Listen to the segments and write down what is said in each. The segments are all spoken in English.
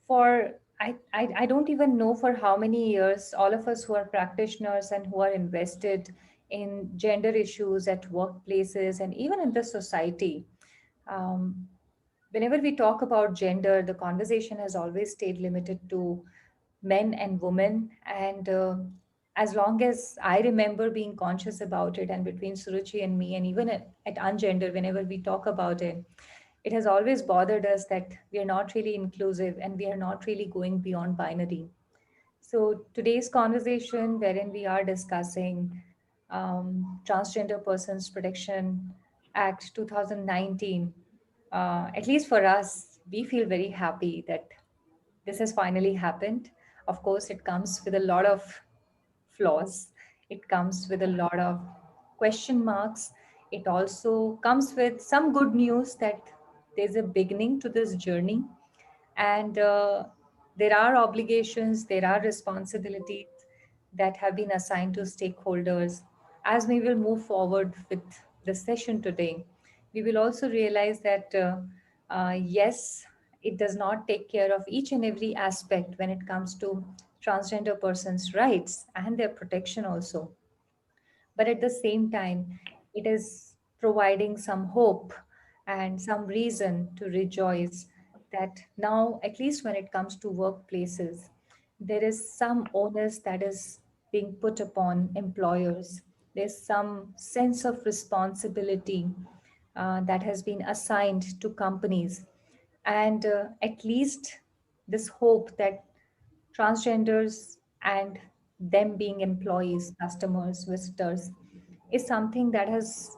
For I don't even know for how many years all of us who are practitioners and who are invested in gender issues at workplaces and even in the society. Um, Whenever we talk about gender, the conversation has always stayed limited to men and women. And as long as I remember being conscious about it, and between Suruchi and me, and even at Ungender, whenever we talk about it, it has always bothered us that we are not really inclusive and we are not really going beyond binary. So today's conversation, wherein we are discussing Transgender Persons Protection Act 2019, at least for us, we feel very happy that this has finally happened. Of course, it comes with a lot of flaws. It comes with a lot of question marks. It also comes with some good news that there's a beginning to this journey. And there are obligations, there are responsibilities that have been assigned to stakeholders. As we will move forward with the session today, we will also realize that yes, it does not take care of each and every aspect when it comes to transgender persons' rights and their protection also. But at the same time, it is providing some hope and some reason to rejoice that now, at least when it comes to workplaces, there is some onus that is being put upon employers. There's some sense of responsibility that has been assigned to companies. And at least this hope that transgenders and them being employees, customers, visitors is something that is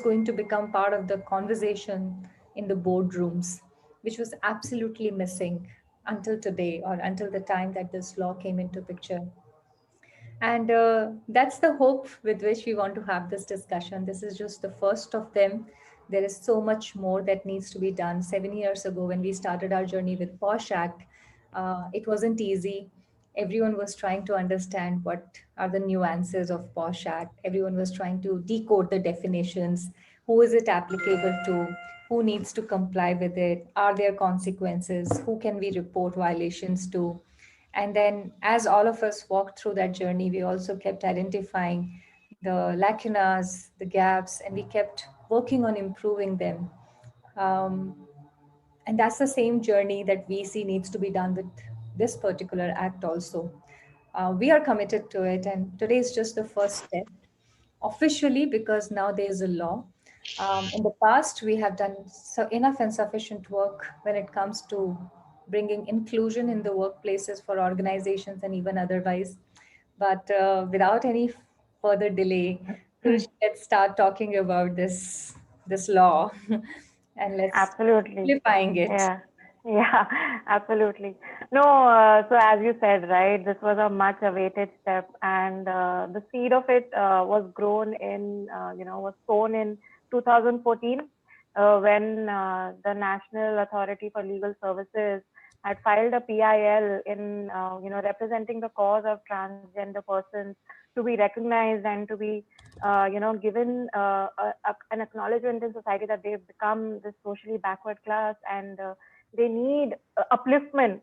going to become part of the conversation in the boardrooms, which was absolutely missing until today or until the time that this law came into picture. And that's the hope with which we want to have this discussion. This is just the first of them. There is so much more that needs to be done. 7 years ago, when we started our journey with POSH Act, it wasn't easy. Everyone was trying to understand what are the nuances of POSH Act. Everyone was trying to decode the definitions. Who is it applicable to? Who needs to comply with it? Are there consequences? Who can we report violations to? And then, as all of us walked through that journey, we also kept identifying the lacunas, the gaps, and we kept working on improving them. Um, and that's the same journey that we see needs to be done with this particular act also. We are committed to it, and today is just the first step officially because now there is a law. In the past, we have done enough and sufficient work when it comes to bringing inclusion in the workplaces for organizations and even otherwise. But without any further delay, Suruchi, let's start talking about this law and let's Absolutely. simplifying it. Yeah. Yeah, absolutely. No, so as you said, right, this was a much awaited step, and the seed of it was grown in, was sown in 2014 when the National Authority for Legal Services had filed a PIL in, representing the cause of transgender persons to be recognized and to be given an acknowledgement in society that they've become this socially backward class and they need upliftment.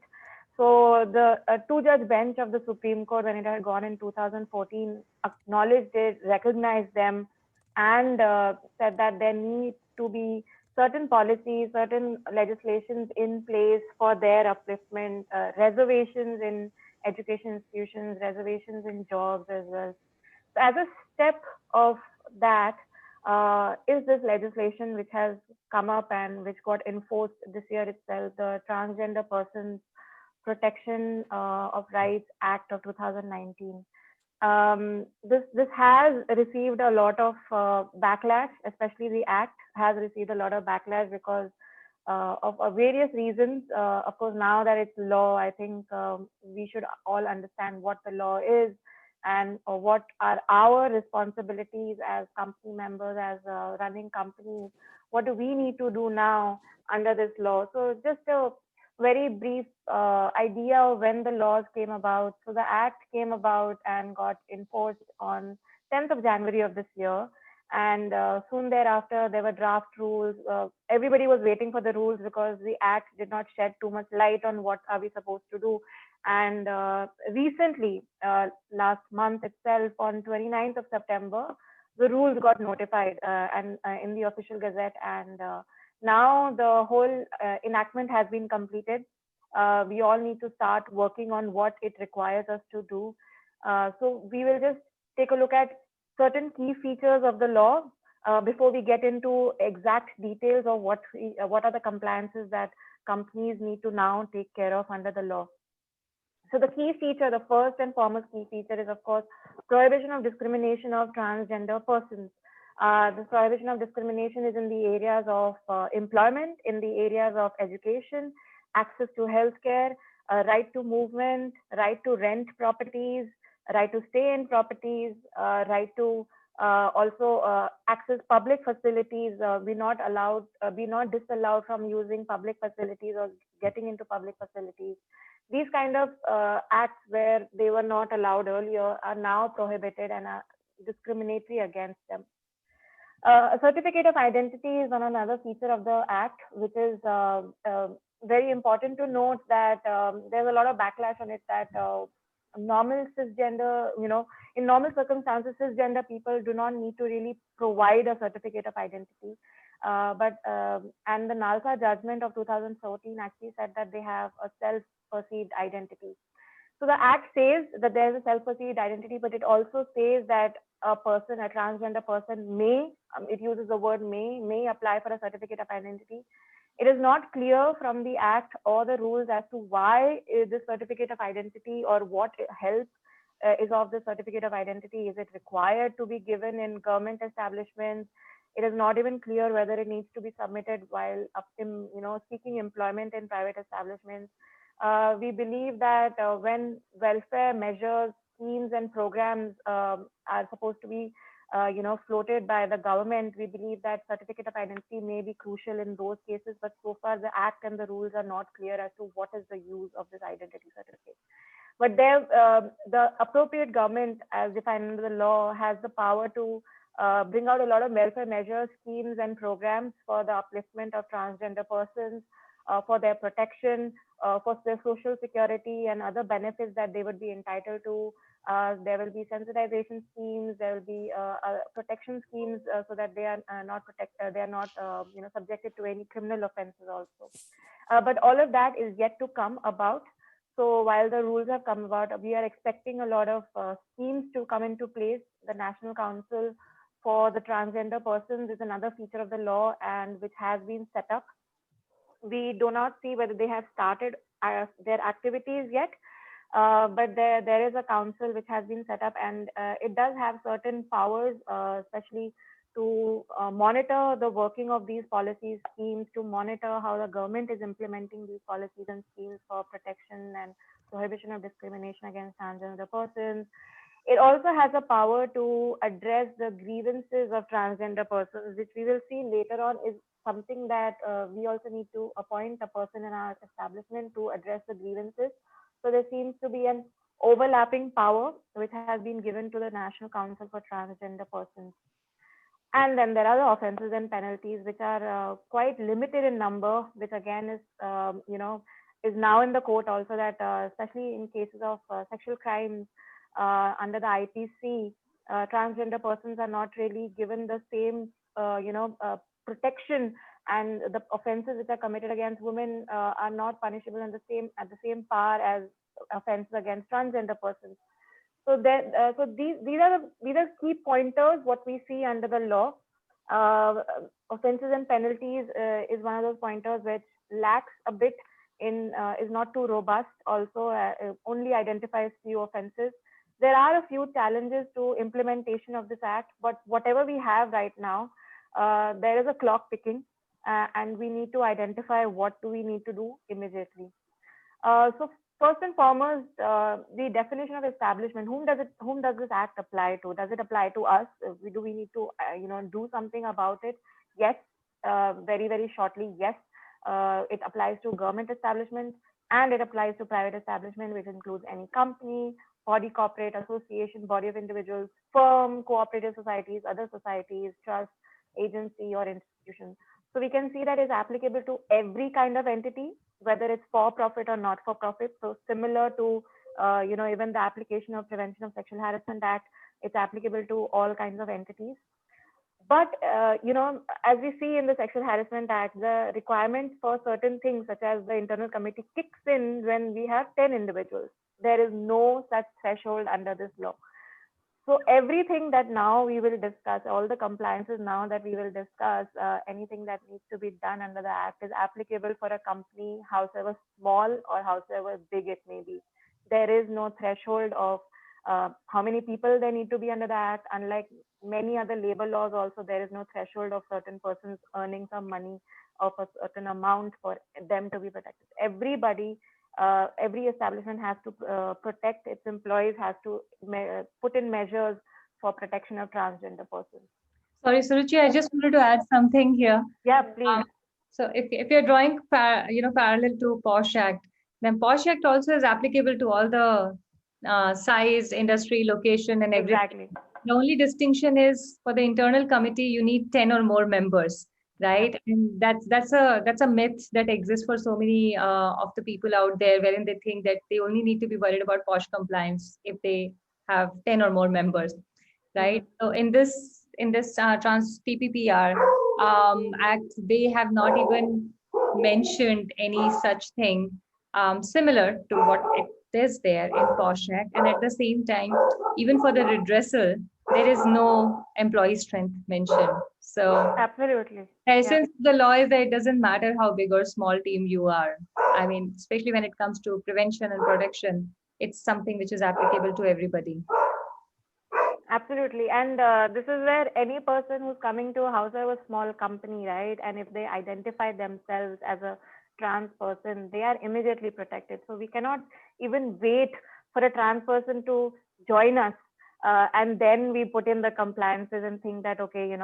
So the two-judge bench of the Supreme Court, when it had gone in 2014, acknowledged it, recognized them, and said that there need to be certain policies, certain legislations in place for their upliftment, reservations in education institutions, reservations in jobs as well. So as a step of that is this legislation which has come up and which got enforced this year itself, the Transgender Persons Protection of Rights Act of 2019. This has received a lot of backlash, especially the act has received a lot of backlash because of various reasons. Of course, now that it's law, I think we should all understand what the law is and what are our responsibilities as company members, as running companies. What do we need to do now under this law? So just a very brief idea of when the laws came about. So the act came about and got enforced on 10th of January of this year. And soon thereafter, there were draft rules. Everybody was waiting for the rules because the act did not shed too much light on what are we supposed to do. And recently, last month itself, on 29th of September, the rules got notified and in the official gazette. And now the whole enactment has been completed. We all need to start working on what it requires us to do. So we will just take a look at certain key features of the law before we get into exact details of what are the compliances that companies need to now take care of under the law. So the key feature, the first and foremost key feature is, of course, prohibition of discrimination of transgender persons. The prohibition of discrimination is in the areas of employment, in the areas of education, access to healthcare, right to movement, right to rent properties, right to stay in properties, right to also access public facilities. Be not disallowed from using public facilities or getting into public facilities. These kind of acts where they were not allowed earlier are now prohibited and are discriminatory against them. A certificate of identity is on another feature of the act, which is very important to note that there's a lot of backlash on it that normal cisgender, in normal circumstances, cisgender people do not need to really provide a certificate of identity. And the NALSA judgment of 2014 actually said that they have a self-perceived identity. So the act says that there is a self-perceived identity, but it also says that a person, a transgender person may, it uses the word may apply for a certificate of identity. It is not clear from the act or the rules as to why this certificate of identity or what help is of the certificate of identity. Is it required to be given in government establishments? It is not even clear whether it needs to be submitted while seeking employment in private establishments. We believe that when welfare measures, schemes, and programs are supposed to be, floated by the government, we believe that certificate of identity may be crucial in those cases. But so far, the act and the rules are not clear as to what is the use of this identity certificate. But the appropriate government, as defined under the law, has the power to bring out a lot of welfare measures, schemes, and programs for the upliftment of transgender persons, for their protection, for their social security and other benefits that they would be entitled to. There will be sensitization schemes. There will be protection schemes so that they are not subjected to any criminal offenses also. But all of that is yet to come about. So while the rules have come about, we are expecting a lot of schemes to come into place. The National Council for the Transgender Persons is another feature of the law and which has been set up. We do not see whether they have started their activities yet, but there is a council which has been set up, and it does have certain powers, especially to monitor the working of these policies, schemes, to monitor how the government is implementing these policies and schemes for protection and prohibition of discrimination against transgender persons. It also has a power to address the grievances of transgender persons, which we will see later on is something that we also need to appoint a person in our establishment to address the grievances. So there seems to be an overlapping power which has been given to the National Council for Transgender Persons. And then there are the offenses and penalties which are quite limited in number, which again is, is now in the court also, that especially in cases of sexual crimes under the IPC, transgender persons are not really given the same, protection, and the offenses which are committed against women are not punishable at the same par as offenses against transgender persons. So these are key pointers what we see under the law. Offenses and penalties is one of those pointers which lacks a bit in is not too robust. Also, only identifies few offenses. There are a few challenges to implementation of this act, but whatever we have right now, there is a clock ticking, and we need to identify what do we need to do immediately. So first and foremost, the definition of establishment. Whom does this act apply to? Does it apply to us? Do we need to do something about it? Yes. Very, very shortly, yes. It applies to government establishments and it applies to private establishment, which includes any company, body corporate, association, body of individuals, firm, cooperative societies, other societies, trust, agency, or institution. So we can see that is applicable to every kind of entity, whether it's for profit or not for profit. So similar to even the application of Prevention of Sexual Harassment Act, it's applicable to all kinds of entities. But as we see in the Sexual Harassment Act, the requirements for certain things, such as the internal committee, kicks in when we have 10 individuals. There is no such threshold under this law. So everything that now we will discuss, all the compliances now that we will discuss, anything that needs to be done under the act is applicable for a company, howsoever small or howsoever big it may be. There is no threshold of how many people they need to be under the act. Unlike many other labor laws, also there is no threshold of certain persons earning some money of a certain amount for them to be protected. Everybody, every establishment has to protect its employees, has to put in measures for protection of transgender persons. Sorry, Suruchi, I just wanted to add something here. Yeah, please. So if you're drawing parallel to POSH Act, then POSH Act also is applicable to all the size, industry, location, and everything. Exactly. The only distinction is for the internal committee, you need 10 or more members, right? And that's a myth that exists for so many of the people out there, wherein they think that they only need to be worried about POSH compliance if they have 10 or more members, right? So in this trans TPPR act, they have not even mentioned any such thing similar to what it is there in POSH Act. And at the same time, even for the redressal, there is no employee strength mentioned. So absolutely, the essence of the law is that it doesn't matter how big or small team you are. I mean, especially when it comes to prevention and protection, it's something which is applicable to everybody. Absolutely. And this is where any person who's coming to a household small company, right, and if they identify themselves as a trans person, they are immediately protected. So we cannot even wait for a trans person to join us. And then we put in the compliances and think that, okay,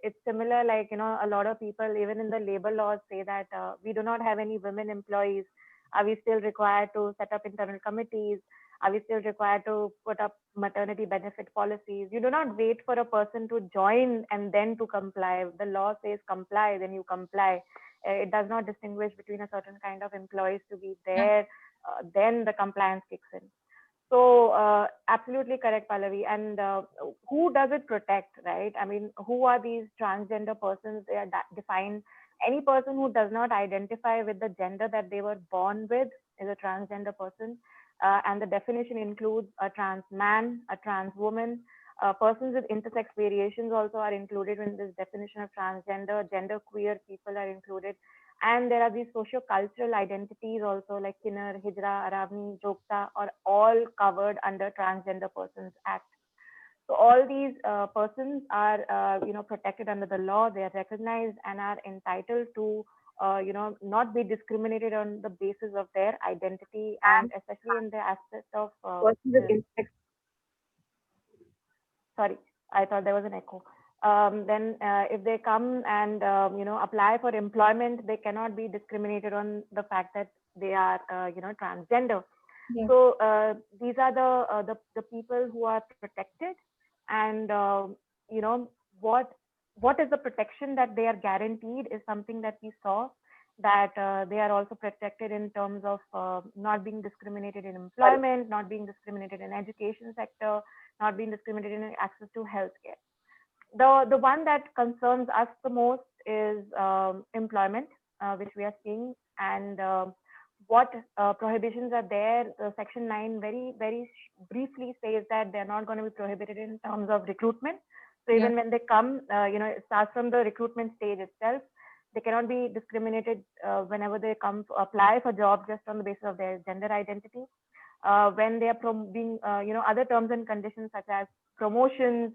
it's similar, like, a lot of people, even in the labor laws, say that we do not have any women employees. Are we still required to set up internal committees? Are we still required to put up maternity benefit policies? You do not wait for a person to join and then to comply. The law says comply, then you comply. It does not distinguish between a certain kind of employees to be there. Then the compliance kicks in. So absolutely correct, Pallavi. And who does it protect, right? I mean, who are these transgender persons? They are defined. Any person who does not identify with the gender that they were born with is a transgender person. And the definition includes a trans man, a trans woman. Persons with intersex variations also are included in this definition of transgender. Gender queer people are included. And there are these socio-cultural identities also, like Kinnar, Hijra, Aravani, Jogta, are all covered under Transgender Persons Act. So all these persons are, protected under the law. They are recognized and are entitled to, not be discriminated on the basis of their identity, and especially in the aspect of sorry, I thought there was an echo. Then if they come and apply for employment, they cannot be discriminated on the fact that they are transgender. Yeah. So these are the people who are protected, and what is the protection that they are guaranteed is something that we saw, that they are also protected in terms of not being discriminated in employment, not being discriminated in education sector, not being discriminated in access to healthcare. The one that concerns us the most is employment, which we are seeing, and what prohibitions are there. Section 9 very briefly says that they're not going to be prohibited in terms of recruitment. So even when they come, it starts from the recruitment stage itself. They cannot be discriminated whenever they come to apply for jobs just on the basis of their gender identity. When they are being, other terms and conditions such as promotions,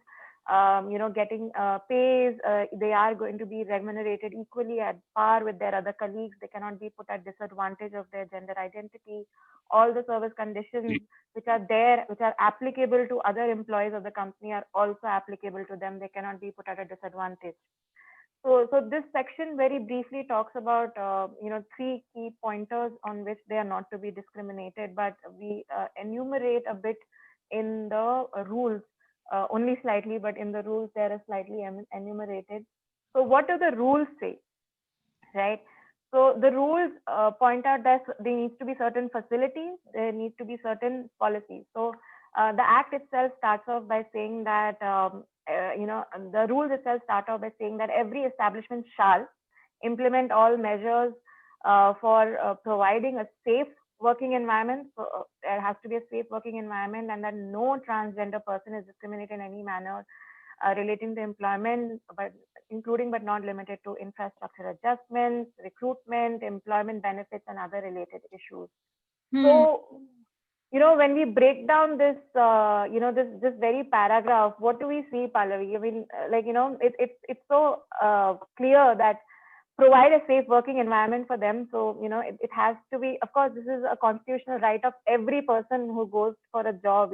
getting pays, they are going to be remunerated equally at par with their other colleagues. They cannot be put at disadvantage of their gender identity. All the service conditions which are there, which are applicable to other employees of the company, are also applicable to them. They cannot be put at a disadvantage. So this section very briefly talks about, three key pointers on which they are not to be discriminated, but we enumerate a bit in the rules, only slightly, but in the rules they are slightly enumerated. So what do the rules say, right? So the rules point out that there needs to be certain facilities, there need to be certain policies. So the act itself starts off by saying that, the rules itself start off by saying that every establishment shall implement all measures for providing a safe working environment. So there has to be a safe working environment, and that no transgender person is discriminated in any manner relating to employment, but including but not limited to infrastructure adjustments, recruitment, employment benefits, and other related issues. Hmm. So, when we break down this, this very paragraph, what do we see, Pallavi? I mean, it's so clear that provide a safe working environment for them. So, it has to be, of course, this is a constitutional right of every person who goes for a job,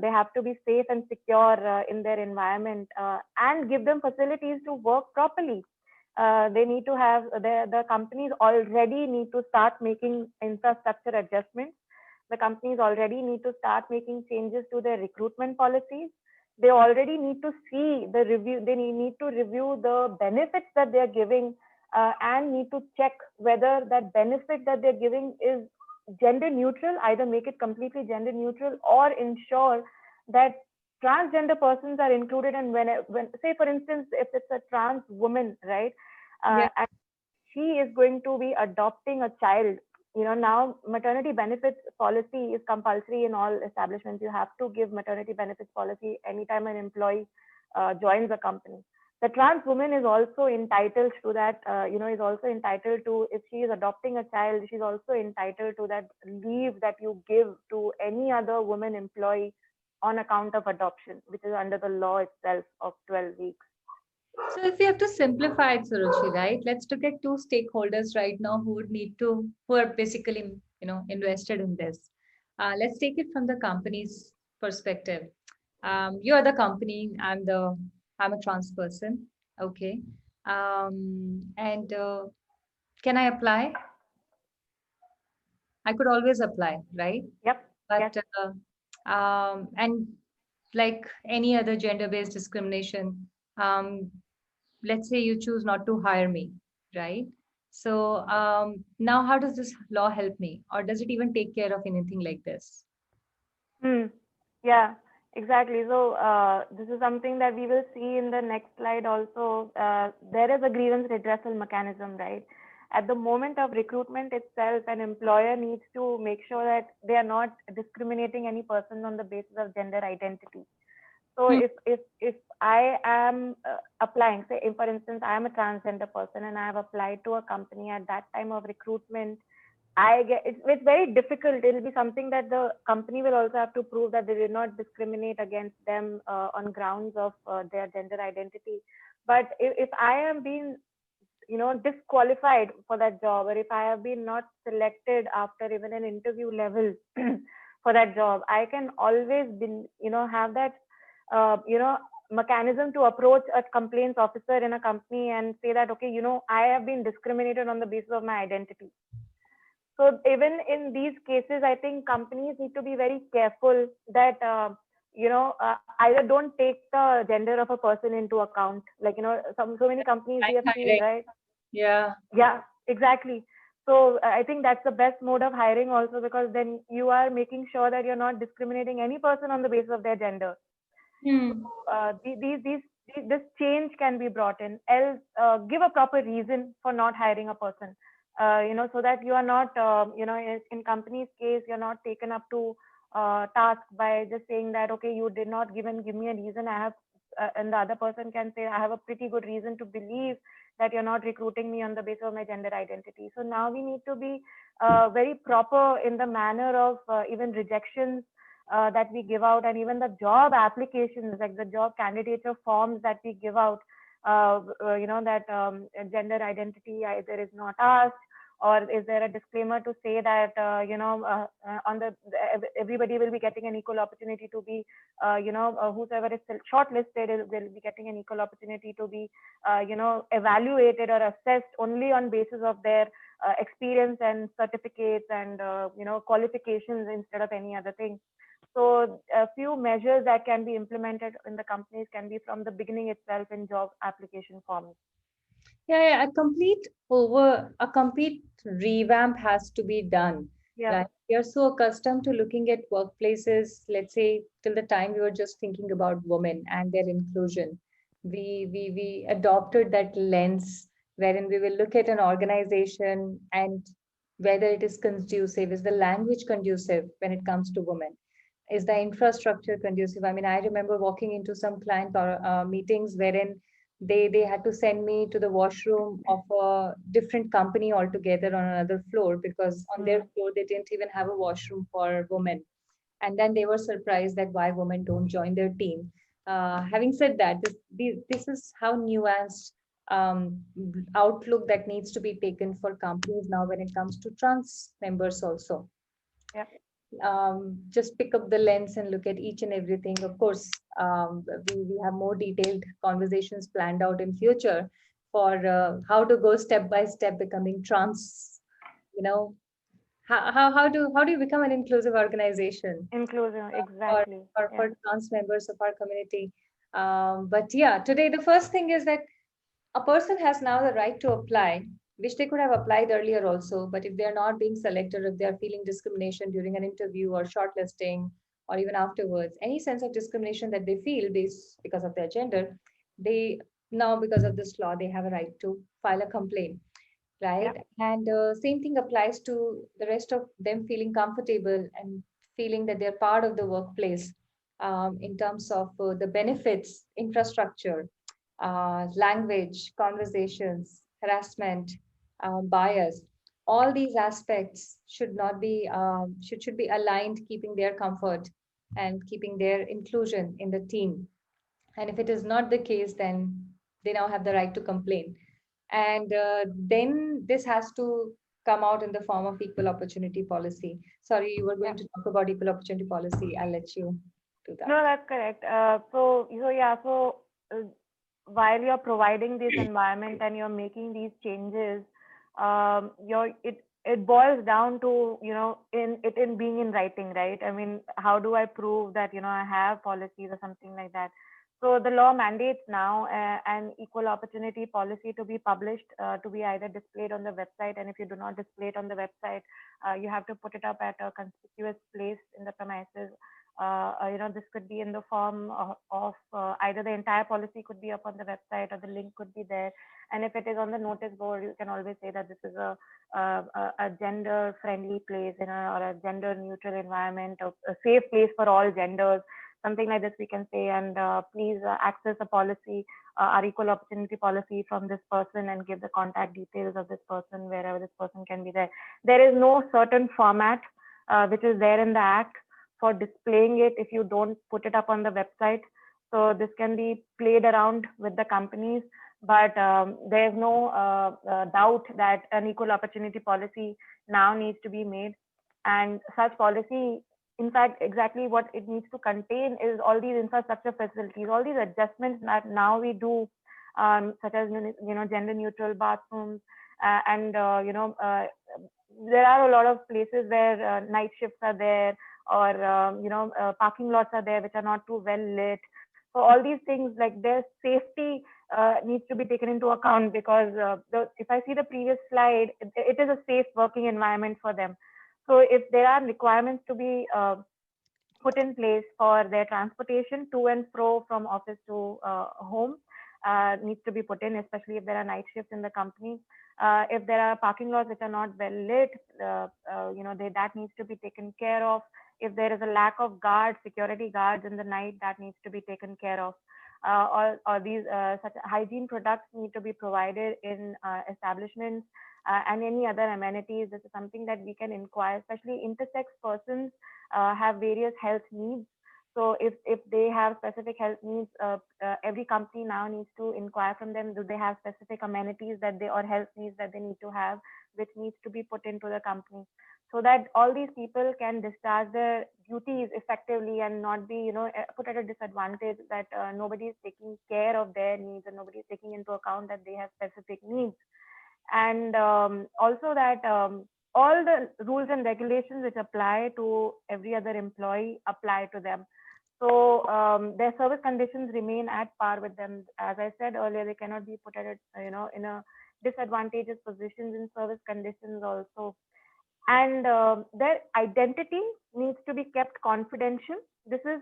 they have to be safe and secure in their environment, and give them facilities to work properly. They need to have, the companies already need to start making infrastructure adjustments. The companies already need to start making changes to their recruitment policies. They already need to see the review, they need to review the benefits that they're giving, and need to check whether that benefit that they're giving is gender neutral, either make it completely gender neutral or ensure that transgender persons are included. And when say for instance, if it's a trans woman, right, Yeah. and she is going to be adopting a child, now maternity benefits policy is compulsory in all establishments. You have to give maternity benefits policy anytime an employee joins a company. The trans woman is also entitled to that, is also entitled to, if she is adopting a child, she's also entitled to that leave that you give to any other woman employee on account of adoption, which is under the law itself of 12 weeks. So if we have to simplify it, Suruchi, right? Let's look at two stakeholders right now who are basically, invested in this. Let's take it from the company's perspective. You are the company. I'm a trans person. Okay. And can I apply? I could always apply, right? Yep. Yes. But and like any other gender-based discrimination, um, let's say you choose not to hire me, right? So now how does this law help me, or does it even take care of anything like this? Hmm. Yeah, exactly. So this is something that we will see in the next slide also. There is a grievance redressal mechanism, right? At the moment of recruitment itself, an employer needs to make sure that they are not discriminating any person on the basis of gender identity. So Hmm. if I am applying, say if for instance I am a transgender person and I have applied to a company at that time of recruitment, I get it's very difficult. It'll be something that the company will also have to prove that they did not discriminate against them on grounds of their gender identity. But if I am being, disqualified for that job, or if I have been not selected after even an interview level for that job, I can always be, have that, mechanism to approach a complaints officer in a company and say that, okay, I have been discriminated on the basis of my identity. So even in these cases, I think companies need to be very careful that, either don't take the gender of a person into account. Like, so many companies we Like have seen, hiring. right? Yeah. Yeah, exactly. So I think that's the best mode of hiring also, because then you are making sure that you're not discriminating any person on the basis of their gender. Hmm. This change can be brought in. Else, give a proper reason for not hiring a person. So that you are not, in company's case, you're not taken up to task by just saying that, okay, you did not give me a reason. I have, and the other person can say, I have a pretty good reason to believe that you're not recruiting me on the basis of my gender identity. So now we need to be very proper in the manner of even rejections that we give out, and even the job applications, like the job candidature forms that we give out, that gender identity either is not asked, or is there a disclaimer to say that on everybody will be getting an equal opportunity to be whosoever is shortlisted will be getting an equal opportunity to be evaluated or assessed only on basis of their experience and certificates and qualifications instead of any other thing. So a few measures that can be implemented in the companies can be from the beginning itself in job application forms. Yeah, a complete revamp has to be done. Yeah. Right? We are so accustomed to looking at workplaces, let's say till the time we were just thinking about women and their inclusion. We adopted that lens wherein we will look at an organization and whether it is conducive, is the language conducive when it comes to women? Is the infrastructure conducive? I mean, I remember walking into some client or meetings wherein they had to send me to the washroom of a different company altogether on another floor because on their floor they didn't even have a washroom for women, and then they were surprised that why women don't join their team. Having said that, this is how nuanced outlook that needs to be taken for companies now when it comes to trans members also. Yeah. Just pick up the lens and look at each and everything. Of course, we have more detailed conversations planned out in future for how to go step by step becoming trans. You know, how do you become an inclusive organization Inclusive, for exactly. for Yeah. trans members of our community? But yeah, today the first thing is that a person has now the right to apply, which they could have applied earlier also. But if they're not being selected, if they're feeling discrimination during an interview or shortlisting, or even afterwards, any sense of discrimination that they feel based because of their gender, they now, because of this law, they have a right to file a complaint, Yeah. right? And same thing applies to the rest of them feeling comfortable and feeling that they're part of the workplace in terms of the benefits, infrastructure, language, conversations, harassment, bias. All these aspects should not be should be aligned, keeping their comfort and keeping their inclusion in the team. And if it is not the case, then they now have the right to complain. And then this has to come out in the form of equal opportunity policy. Sorry, you were Yeah. going to talk about equal opportunity policy. I'll let you do that. No, that's correct. Uh, while you're providing this environment and you're making these changes, it boils down to in being in writing, right? I mean, how do I prove that I have policies or something like that? So the law mandates now an equal opportunity policy to be published, to be either displayed on the website, and if you do not display it on the website, you have to put it up at a conspicuous place in the premises. This could be in the form of either the entire policy could be up on the website or the link could be there. And if it is on the notice board, you can always say that this is a gender friendly place, or a gender neutral environment, a safe place for all genders, something like this we can say. And please access a policy, our equal opportunity policy from this person, and give the contact details of this person wherever this person can be there. There is no certain format which is there in the act for displaying it if you don't put it up on the website. So this can be played around with the companies, but there's no doubt that an equal opportunity policy now needs to be made. And such policy, in fact, exactly what it needs to contain is all these infrastructure facilities, all these adjustments that now we do, such as gender neutral bathrooms, and there are a lot of places where night shifts are there, or parking lots are there which are not too well lit. So all these things, like their safety needs to be taken into account, because if I see the previous slide, it is a safe working environment for them. So if there are requirements to be put in place for their transportation to and fro from office to home, needs to be put in, especially if there are night shifts in the company. If there are parking lots which are not well lit, that needs to be taken care of. If there is a lack of guards, security guards in the night, that needs to be taken care of. Or these such hygiene products need to be provided in establishments, and any other amenities. This is something that we can inquire, especially intersex persons have various health needs. So if they have specific health needs, every company now needs to inquire from them, do they have specific amenities that they or health needs that they need to have, which needs to be put into the company, so that all these people can discharge their duties effectively and not be, put at a disadvantage that nobody is taking care of their needs and nobody is taking into account that they have specific needs. And also that all the rules and regulations which apply to every other employee apply to them. So their service conditions remain at par with them. As I said earlier, they cannot be put at a, in a disadvantageous positions in service conditions also. And their identity needs to be kept confidential. This is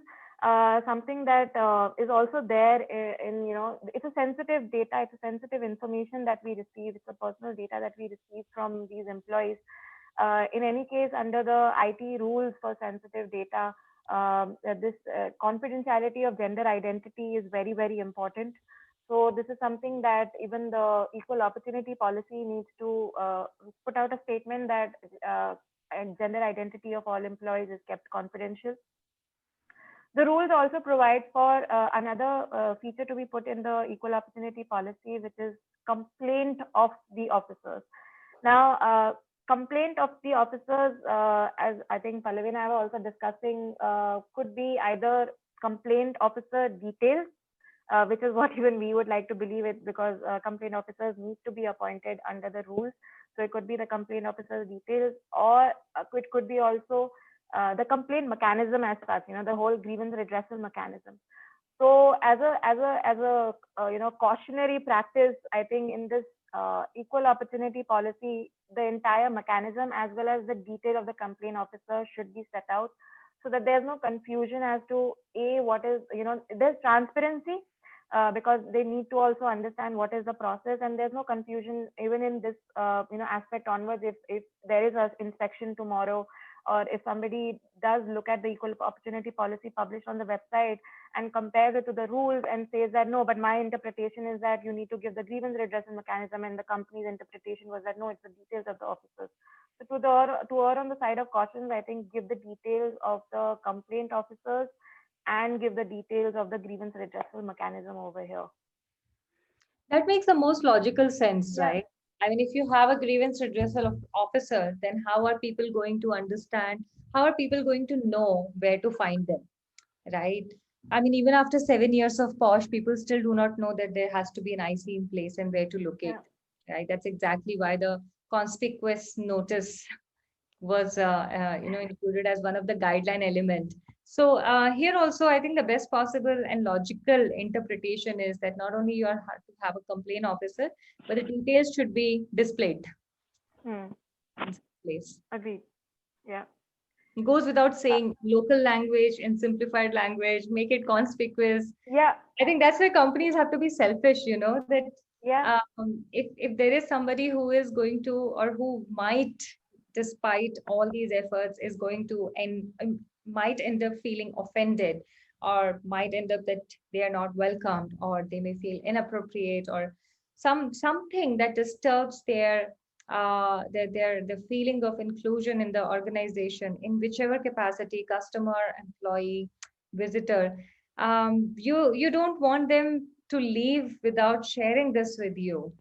something that is also there in, it's a sensitive data, it's a sensitive information that we receive, it's a personal data that we receive from these employees. In any case, under the IT rules for sensitive data, this confidentiality of gender identity is very, very important. So this is something that even the equal opportunity policy needs to put out a statement that gender identity of all employees is kept confidential. The rules also provide for another feature to be put in the equal opportunity policy, which is complaint of the officers. Now, complaint of the officers, as I think Pallavi and I were also discussing, could be either complaint officer details, which is what even we would like to believe it, because complaint officers need to be appointed under the rules. So it could be the complaint officer's details, or it could be also the complaint mechanism as such, the whole grievance redressal mechanism. So as a cautionary practice, I think in this equal opportunity policy, the entire mechanism as well as the detail of the complaint officer should be set out, so that there's no confusion as to what is, there's transparency, because they need to also understand what is the process, and there's no confusion even in this aspect onwards. If there is an inspection tomorrow, or if somebody does look at the equal opportunity policy published on the website and compares it to the rules and says that no, but my interpretation is that you need to give the grievance redressal mechanism, and the company's interpretation was that no, it's the details of the officers. So to err on the side of caution, I think give the details of the complaint officers and give the details of the grievance redressal mechanism over here. That makes the most logical sense, Yeah. right? I mean, if you have a grievance redressal officer, then how are people going to understand? How are people going to know where to find them, right? I mean, even after 7 years of POSH, people still do not know that there has to be an IC in place and where to locate, Yeah. right? That's exactly why the conspicuous notice was included as one of the guideline element. So here also, I think the best possible and logical interpretation is that not only you are to have a complaint officer, but the details should be displayed in some place. Agreed. Yeah. It goes without Uh, saying, local language and simplified language, make it conspicuous. yeah. I think that's where companies have to be selfish, that Yeah. if there is somebody who is going to, or who might, despite all these efforts, is going to and might end up feeling offended, or might end up that they are not welcomed, or they may feel inappropriate, or something that disturbs their the feeling of inclusion in the organization, in whichever capacity, customer, employee, visitor. You don't want them to leave without sharing this with you,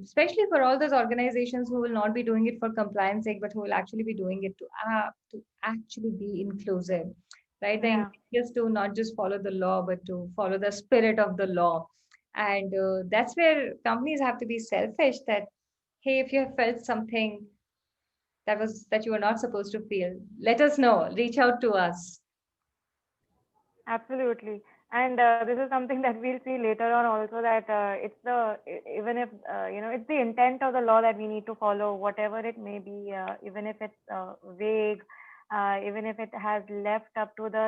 especially for all those organizations who will not be doing it for compliance sake, but who will actually be doing it to actually be inclusive, right? The Yeah. intent is to not just follow the law, but to follow the spirit of the law. And that's where companies have to be selfish, that hey, if you have felt something that you were not supposed to feel, let us know, reach out to us. Absolutely. And this is something that we'll see later on also, that even if, it's the intent of the law that we need to follow, whatever it may be, even if it's vague, even if it has left up to the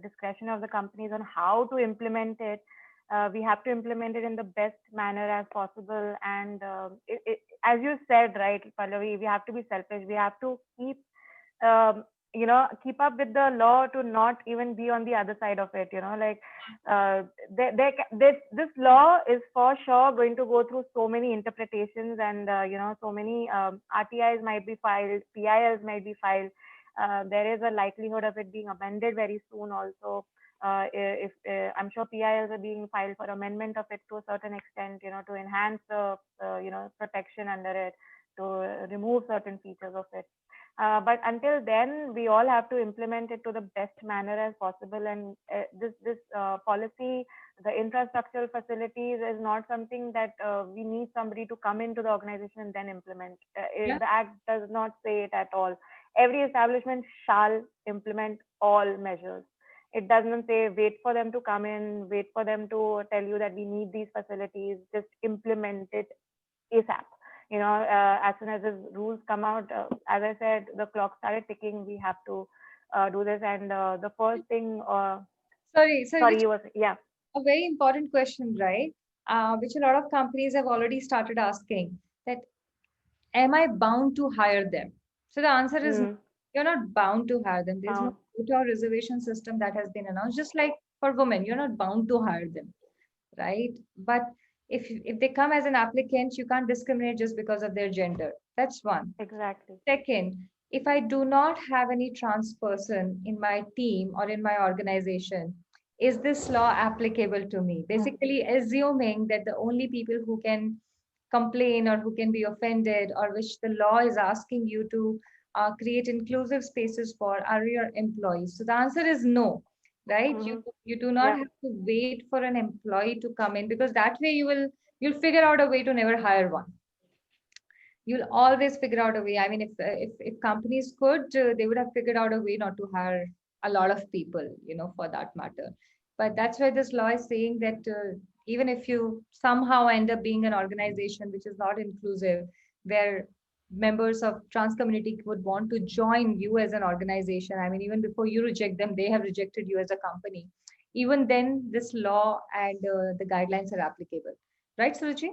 discretion of the companies on how to implement it. We have to implement it in the best manner as possible. And as you said, right, Pallavi, we have to be selfish. We have to um, keep up with the law, to not even be on the other side of it. Like this law is for sure going to go through so many interpretations, and so many RTIs might be filed, PILs might be filed. there is a likelihood of it being amended very soon also. If I'm sure PILs are being filed for amendment of it to a certain extent, to enhance the protection under it, to remove certain features of it. But until then, we all have to implement it to the best manner as possible. And this policy, the infrastructural facilities, is not something that we need somebody to come into the organization and then implement. Yeah. The Act does not say it at all. Every establishment shall implement all measures. It doesn't say wait for them to come in, wait for them to tell you that we need these facilities. Just implement it ASAP. As soon as the rules come out, as I said, the clock started ticking. We have to do this. And the first thing, Sorry, sorry, which you was, yeah. a very important question, right? Which a lot of companies have already started asking that, am I bound to hire them? So the answer is no. Mm, You're not bound to hire them. There's no uh, quota or reservation system that has been announced. Just like for women, you're not bound to hire them, right? But if they come as an applicant, you can't discriminate just because of their gender. That's one. exactly. Second, if I do not have any trans person in my team or in my organization, is this law applicable to me? Basically, assuming that the only people who can complain or who can be offended or which the law is asking you to create inclusive spaces for are your employees. So the answer is no, right? You Mm-hmm. you do not Yeah. have to wait for an employee to come in, because that way you'll figure out a way to never hire one. You'll always figure out a way. I mean, if companies could, they would have figured out a way not to hire a lot of people, for that matter. But that's why this law is saying that even if you somehow end up being an organization which is not inclusive, where members of trans community would want to join you as an organization, I mean, even before you reject them, they have rejected you as a company. Even then, this law and the guidelines are applicable, right, Suruchi?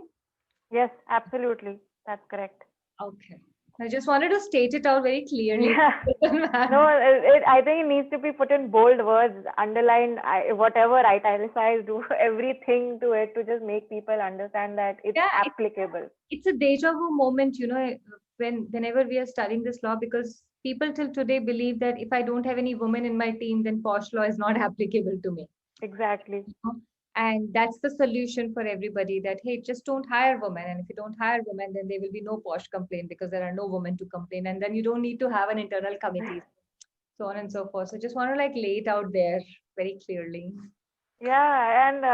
Yes, absolutely. That's correct. Okay. I just wanted to state it out very clearly. Yeah. No, I think it needs to be put in bold words, underlined, whatever, italicized, do everything to it to just make people understand that it's Yeah, applicable. it's a deja vu moment, whenever we are studying this law, because people till today believe that if I don't have any women in my team, then posh law is not applicable to me. Exactly. you know. And that's the solution for everybody, that hey, just don't hire women. And if you don't hire women, then there will be no posh complaint because there are no women to complain. And then you don't need to have an internal committee, so on and so forth. So just want to like lay it out there very clearly. Yeah, and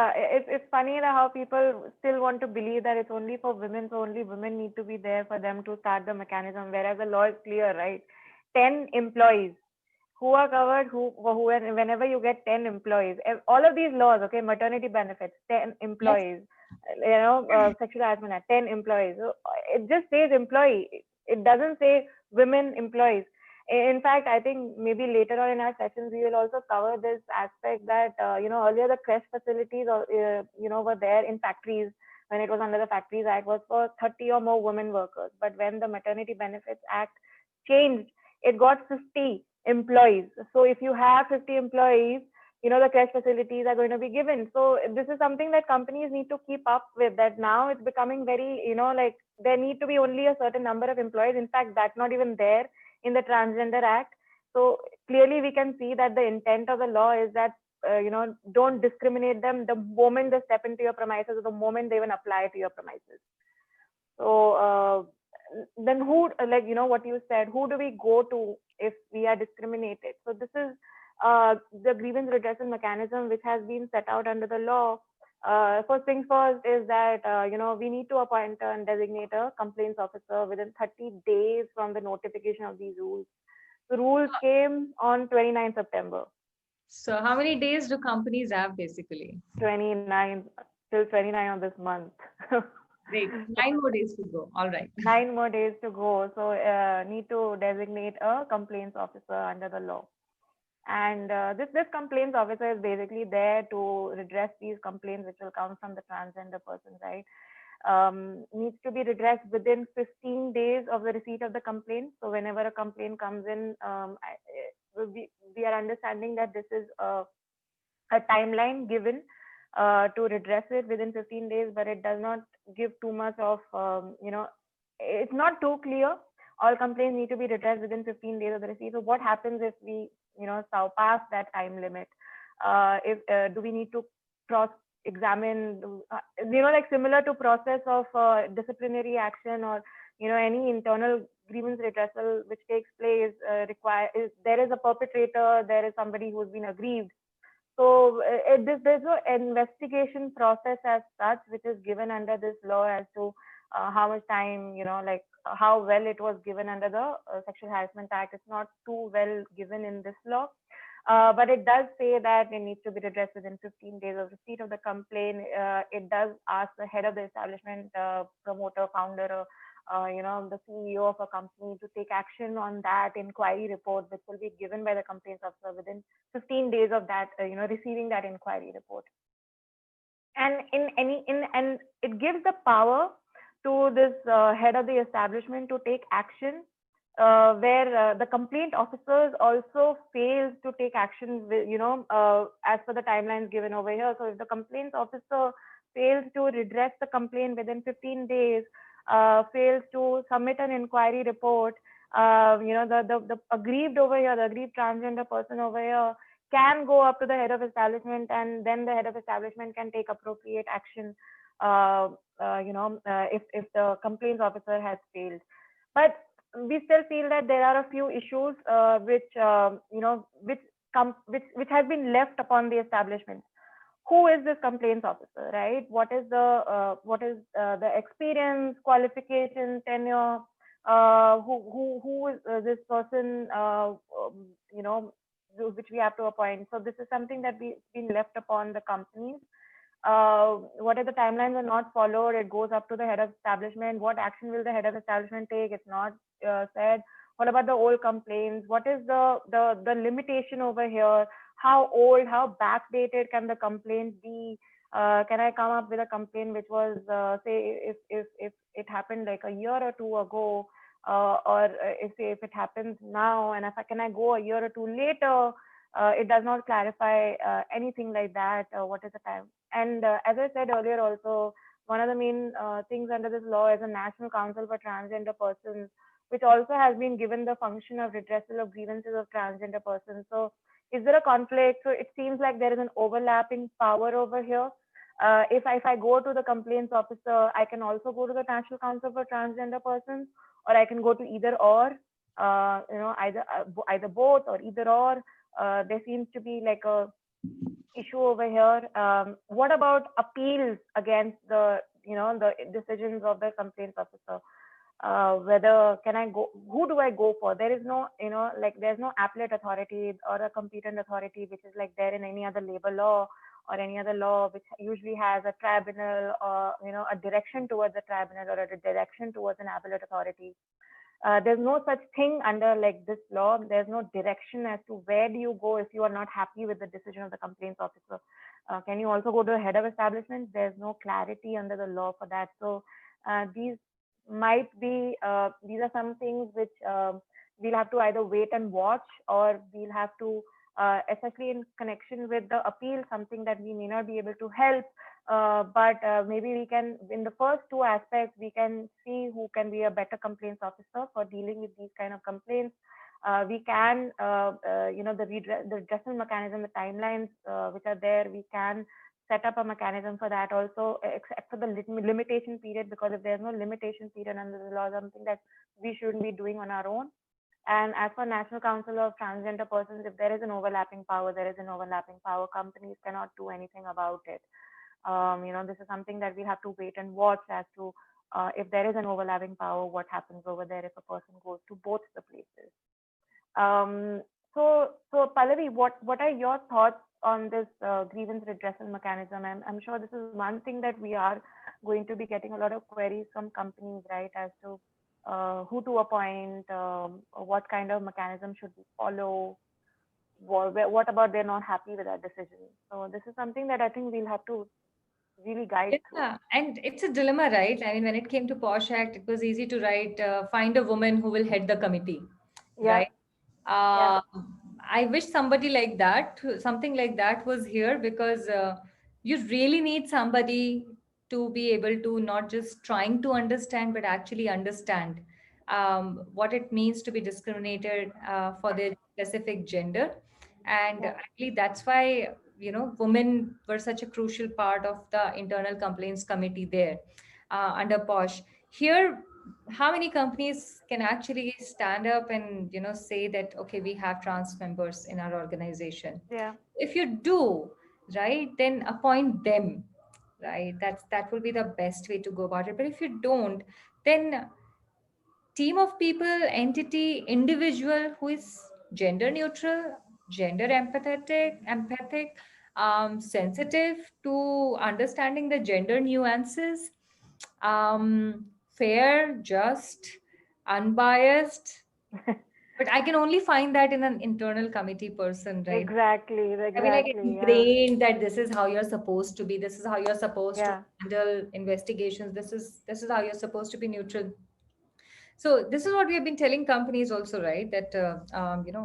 it's funny that how people still want to believe that it's only for women, so only women need to be there for them to start the mechanism, whereas the law is clear, right? 10 employees who are covered, whenever you get 10 employees, all of these laws, okay, maternity benefits, 10 Yes. employees, sexual harassment act, 10 employees. So it just says employee. It doesn't say women employees. In fact, I think maybe later on in our sessions, we will also cover this aspect that, earlier the creche facilities, were there in factories when it was under the Factories Act was for 30 or more women workers. But when the Maternity Benefits Act changed, it got 50 employees. So if you have 50 employees, the creche facilities are going to be given. So this is something that companies need to keep up with, that now it's becoming very, like there need to be only a certain number of employees. In fact, that's not even there in the Transgender Act. So clearly we can see that the intent of the law is that, don't discriminate them the moment they step into your premises or the moment they even apply to your premises. So then who, like, what you said, who do we go to if we are discriminated? So this is the grievance redressal mechanism which has been set out under the law. First things first is that, we need to appoint and designate a complaints officer within 30 days from the notification of these rules. The rules came on 29 September. So how many days do companies have basically? 29 till 29 of this month. Great. So 9 more days to go. All right. 9 more days to go. So need to designate a complaints officer under the law. And this complaints officer is basically there to redress these complaints which will come from the transgender person, right? Needs to be redressed within 15 days of the receipt of the complaint. So whenever a complaint comes in, we are understanding that this is a timeline given to redress it within 15 days, but it does not give too much of, it's not too clear all complaints need to be redressed within 15 days of the receipt. So what happens if we, surpass that time limit? If Do we need to cross examine, like similar to process of disciplinary action, or any internal grievance redressal which takes place, there is a perpetrator, there is somebody who's been aggrieved. So there's no investigation process as such which is given under this law as to how much time, like how well it was given under the Sexual Harassment Act. It's not too well given in this law. But it does say that it needs to be redressed within 15 days of receipt of the complaint. It does ask the head of the establishment, promoter, founder, the CEO of a company to take action on that inquiry report, which will be given by the complaints officer within 15 days of that, receiving that inquiry report. And and it gives the power to this head of the establishment to take action where the complaint officers also fails to take action with, as per the timelines given over here. So if the complaints officer fails to redress the complaint within 15 days, fails to submit an inquiry report, the aggrieved over here, the aggrieved transgender person over here can go up to the head of establishment, and then the head of establishment can take appropriate action, if the complaints officer has failed. But we still feel that there are a few issues which has been left upon the establishment. Who is this complaints officer, right? What is the experience, qualification, tenure? Who is this person? Which we have to appoint. So this is something that we've been left upon the companies. What if the timelines are not followed? It goes up to the head of establishment. What action will the head of establishment take? It's not said. What about the old complaints? What is the limitation over here? How old, how backdated can the complaint be? Can I come up with a complaint which was, say, if it happened like a year or two ago, or if it happens now, and can I go a year or two later? It does not clarify anything like that. What is the time? And as I said earlier, also one of the main things under this law is a National Council for Transgender Persons, which also has been given the function of redressal of grievances of transgender persons. So is there a conflict? So it seems like there is an overlapping power over here. If I go to the complaints officer, I can also go to the National Council for Transgender Persons, or I can go to either or, either both or either or. There seems to be like a issue over here. What about appeals against the decisions of the complaints officer? Whether can I go? Who do I go for? There is no, there's no appellate authority or a competent authority, which is like there in any other labor law or any other law, which usually has a tribunal or a direction towards a tribunal or a direction towards an appellate authority. There's no such thing under like this law. There's no direction as to where do you go if you are not happy with the decision of the complaints officer. Can you also go to the head of establishment? There's no clarity under the law for that. So these might be, these are some things which we'll have to either wait and watch, or we'll have to, especially in connection with the appeal, something that we may not be able to help. But maybe we can, in the first two aspects, we can see who can be a better complaints officer for dealing with these kind of complaints. We can, the redressal mechanism, the timelines which are there, we can set up a mechanism for that also, except for the limitation period, because if there's no limitation period under the law, something that we shouldn't be doing on our own. And as for National Council of Transgender Persons, if there is an overlapping power, there is an overlapping power. Companies cannot do anything about it. This is something that we have to wait and watch as to if there is an overlapping power, what happens over there if a person goes to both the places. So Pallavi, what are your thoughts on this grievance redressal mechanism? I'm sure this is one thing that we are going to be getting a lot of queries from companies, right, as to who to appoint, what kind of mechanism should we follow, what about they're not happy with that decision. So this is something that I think we'll have to really guide through. And it's a dilemma, right? I mean, when it came to POSH Act, it was easy to write, find a woman who will head the committee, Yeah. right? I wish somebody like that, something like that was here, because you really need somebody to be able to not just trying to understand, but actually understand what it means to be discriminated for their specific gender. And Yeah. I believe that's why, women were such a crucial part of the internal complaints committee there under Posh. Here, how many companies can actually stand up and, say that, okay, we have trans members in our organization? Yeah. If you do, right, then appoint them, right? That will be the best way to go about it. But if you don't, then team of people, entity, individual who is gender neutral, gender empathic, sensitive to understanding the gender nuances, fair, just, unbiased. But I can only find that in an internal committee person, right? Exactly. I mean, like Exactly. Yeah. ingrained that this is how you're supposed to be. This is how you're supposed to Yeah. handle investigations. This is how you're supposed to be neutral. So this is what we have been telling companies also, right? That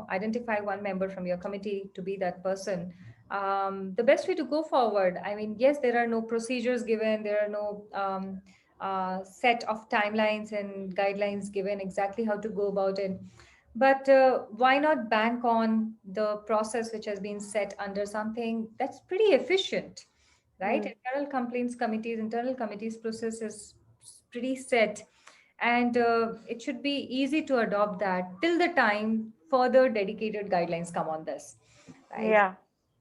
identify one member from your committee to be that person. The best way to go forward. I mean, yes, there are no procedures given. There are no set of timelines and guidelines given exactly how to go about it. But why not bank on the process which has been set under something that's pretty efficient, right? Hmm. Internal committees process is pretty set, and it should be easy to adopt that till the time further dedicated guidelines come on this, right? Yeah.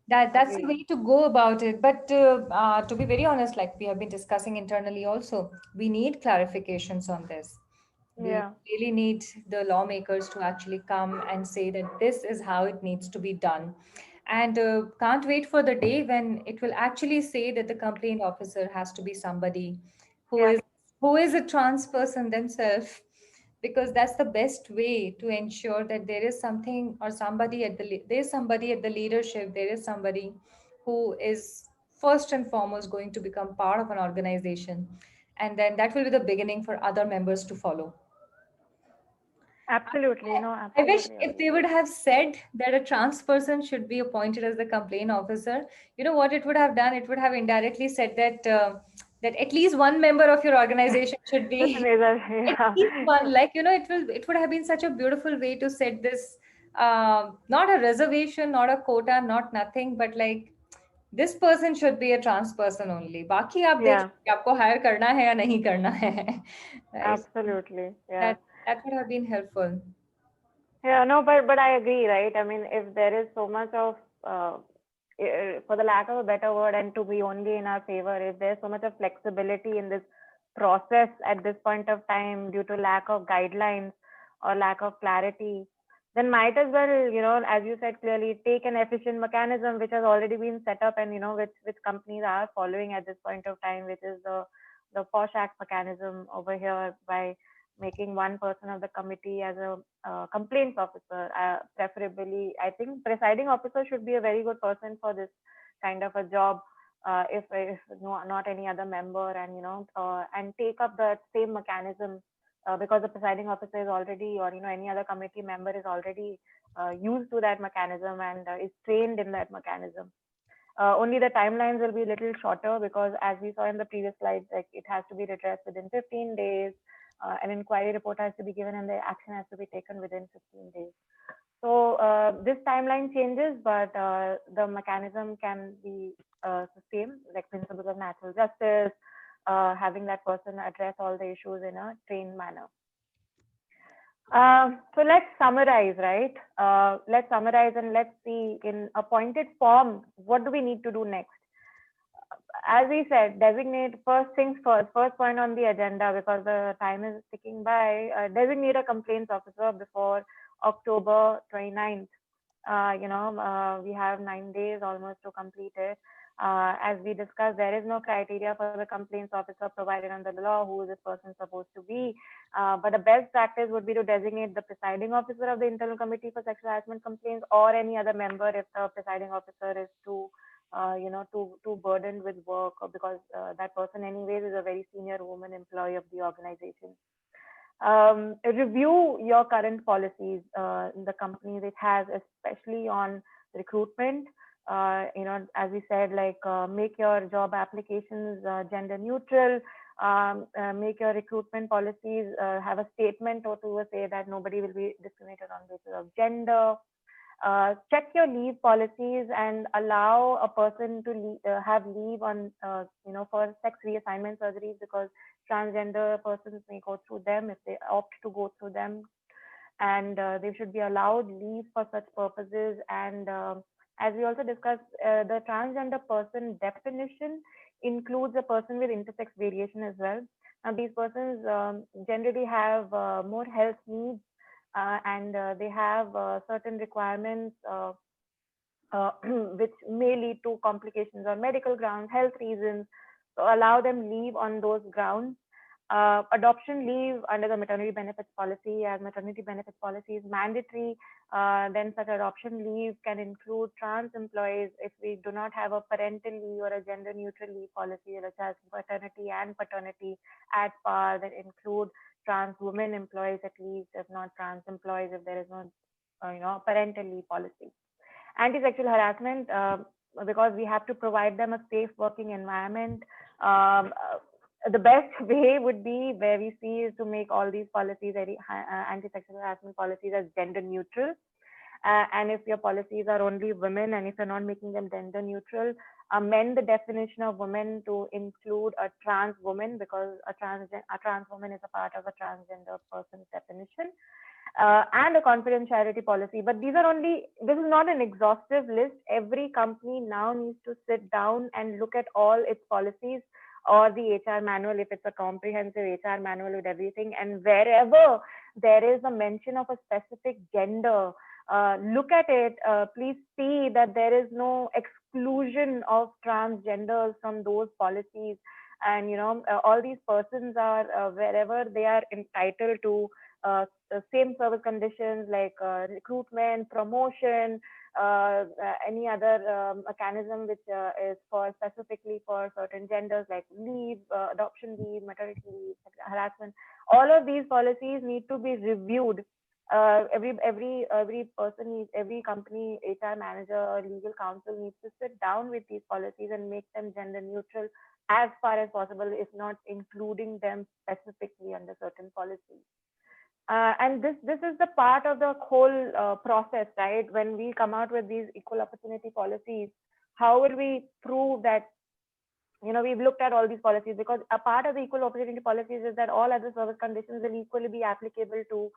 That's the Agreed. way to go about it. But to be very honest, like we have been discussing internally also, we need clarifications on this. We Yeah. really need the lawmakers to actually come and say that this is how it needs to be done. And can't wait for the day when it will actually say that the complaint officer has to be somebody who Yeah. is who is a trans person themselves, because that's the best way to ensure that there is something or somebody there's somebody at the leadership, there is somebody who is first and foremost going to become part of an organization, and then that will be the beginning for other members to follow. Absolutely. No, I wish absolutely if agree. they would have said that a trans person should be appointed as the complaint officer. You know what it would have done? It would have indirectly said that that at least one member of your organization should be at Yeah. least one. Like, it would have been such a beautiful way to set this. Not a reservation, not a quota, not nothing, but like this person should be a trans person only. बाकी आप देख Yeah. लीजिए आपको hire करना है या नहीं करना है, right? Absolutely. Yeah. That would have been helpful. Yeah, no, but I agree, right? I mean, if there is so much of, for the lack of a better word, and to be only in our favor, if there's so much of flexibility in this process at this point of time due to lack of guidelines or lack of clarity, then might as well, as you said clearly, take an efficient mechanism which has already been set up and, which companies are following at this point of time, which is the POSH Act mechanism over here by making one person of the committee as a complaints officer. Preferably, I think presiding officer should be a very good person for this kind of a job. If no, not any other member, and and take up the same mechanism, because the presiding officer is already, or any other committee member is already used to that mechanism and is trained in that mechanism. Only the timelines will be a little shorter because, as we saw in the previous slides, like it has to be redressed within 15 days. An inquiry report has to be given, and the action has to be taken within 15 days. So this timeline changes, but the mechanism can be the same, like principles of natural justice, having that person address all the issues in a trained manner. So let's summarize, right? Let's summarize and let's see in appointed form, what do we need to do next? As we said, designate first things first, first point on the agenda because the time is ticking by. Designate a complaints officer before October 29th. We have 9 days almost to complete it. As we discussed, there is no criteria for the complaints officer provided under the law who is this person supposed to be. But the best practice would be to designate the presiding officer of the internal committee for sexual harassment complaints or any other member if the presiding officer is too burdened with work, or because that person anyways is a very senior woman employee of the organization. Review your current policies in the companies it has, especially on recruitment. As we said, like make your job applications gender neutral. make your recruitment policies have a statement or to say that nobody will be discriminated on basis of gender. Check your leave policies and allow a person to have leave on, for sex reassignment surgeries, because transgender persons may go through them if they opt to go through them, and they should be allowed leave for such purposes. And as we also discussed, the transgender person definition includes a person with intersex variation as well. Now, these persons generally have more health needs, and they have certain requirements which may lead to complications on medical grounds, health reasons. So allow them leave on those grounds. Adoption leave under the maternity benefits policy, as maternity benefits policy is mandatory, then such adoption leave can include trans employees if we do not have a parental leave or a gender neutral leave policy, such as maternity and paternity at par, that include trans women employees at least, if not trans employees, if there is no parental leave policy. Anti-sexual harassment, because we have to provide them a safe working environment. The best way would be, where we see, is to make all these policies, anti-sexual harassment policies, as gender neutral. And if your policies are only women, and if you're not making them gender neutral, amend the definition of women to include a trans woman, because a trans woman is a part of a transgender person's definition. And a confidentiality policy. But this is not an exhaustive list. Every company now needs to sit down and look at all its policies, or the HR manual, if it's a comprehensive HR manual with everything. And wherever there is a mention of a specific gender, look at it. Please see that there is no exclusion of transgenders from those policies. And, all these persons are, wherever they are entitled to the same service conditions, like recruitment, promotion, any other mechanism which is for specifically for certain genders, like leave, adoption leave, maternity leave, harassment. All of these policies need to be reviewed. Every person needs, every company HR manager or legal counsel needs to sit down with these policies and make them gender neutral as far as possible, if not including them specifically under certain policies. And this is the part of the whole process, right? When we come out with these equal opportunity policies, how will we prove that, we've looked at all these policies? Because a part of the equal opportunity policies is that all other service conditions will equally be applicable to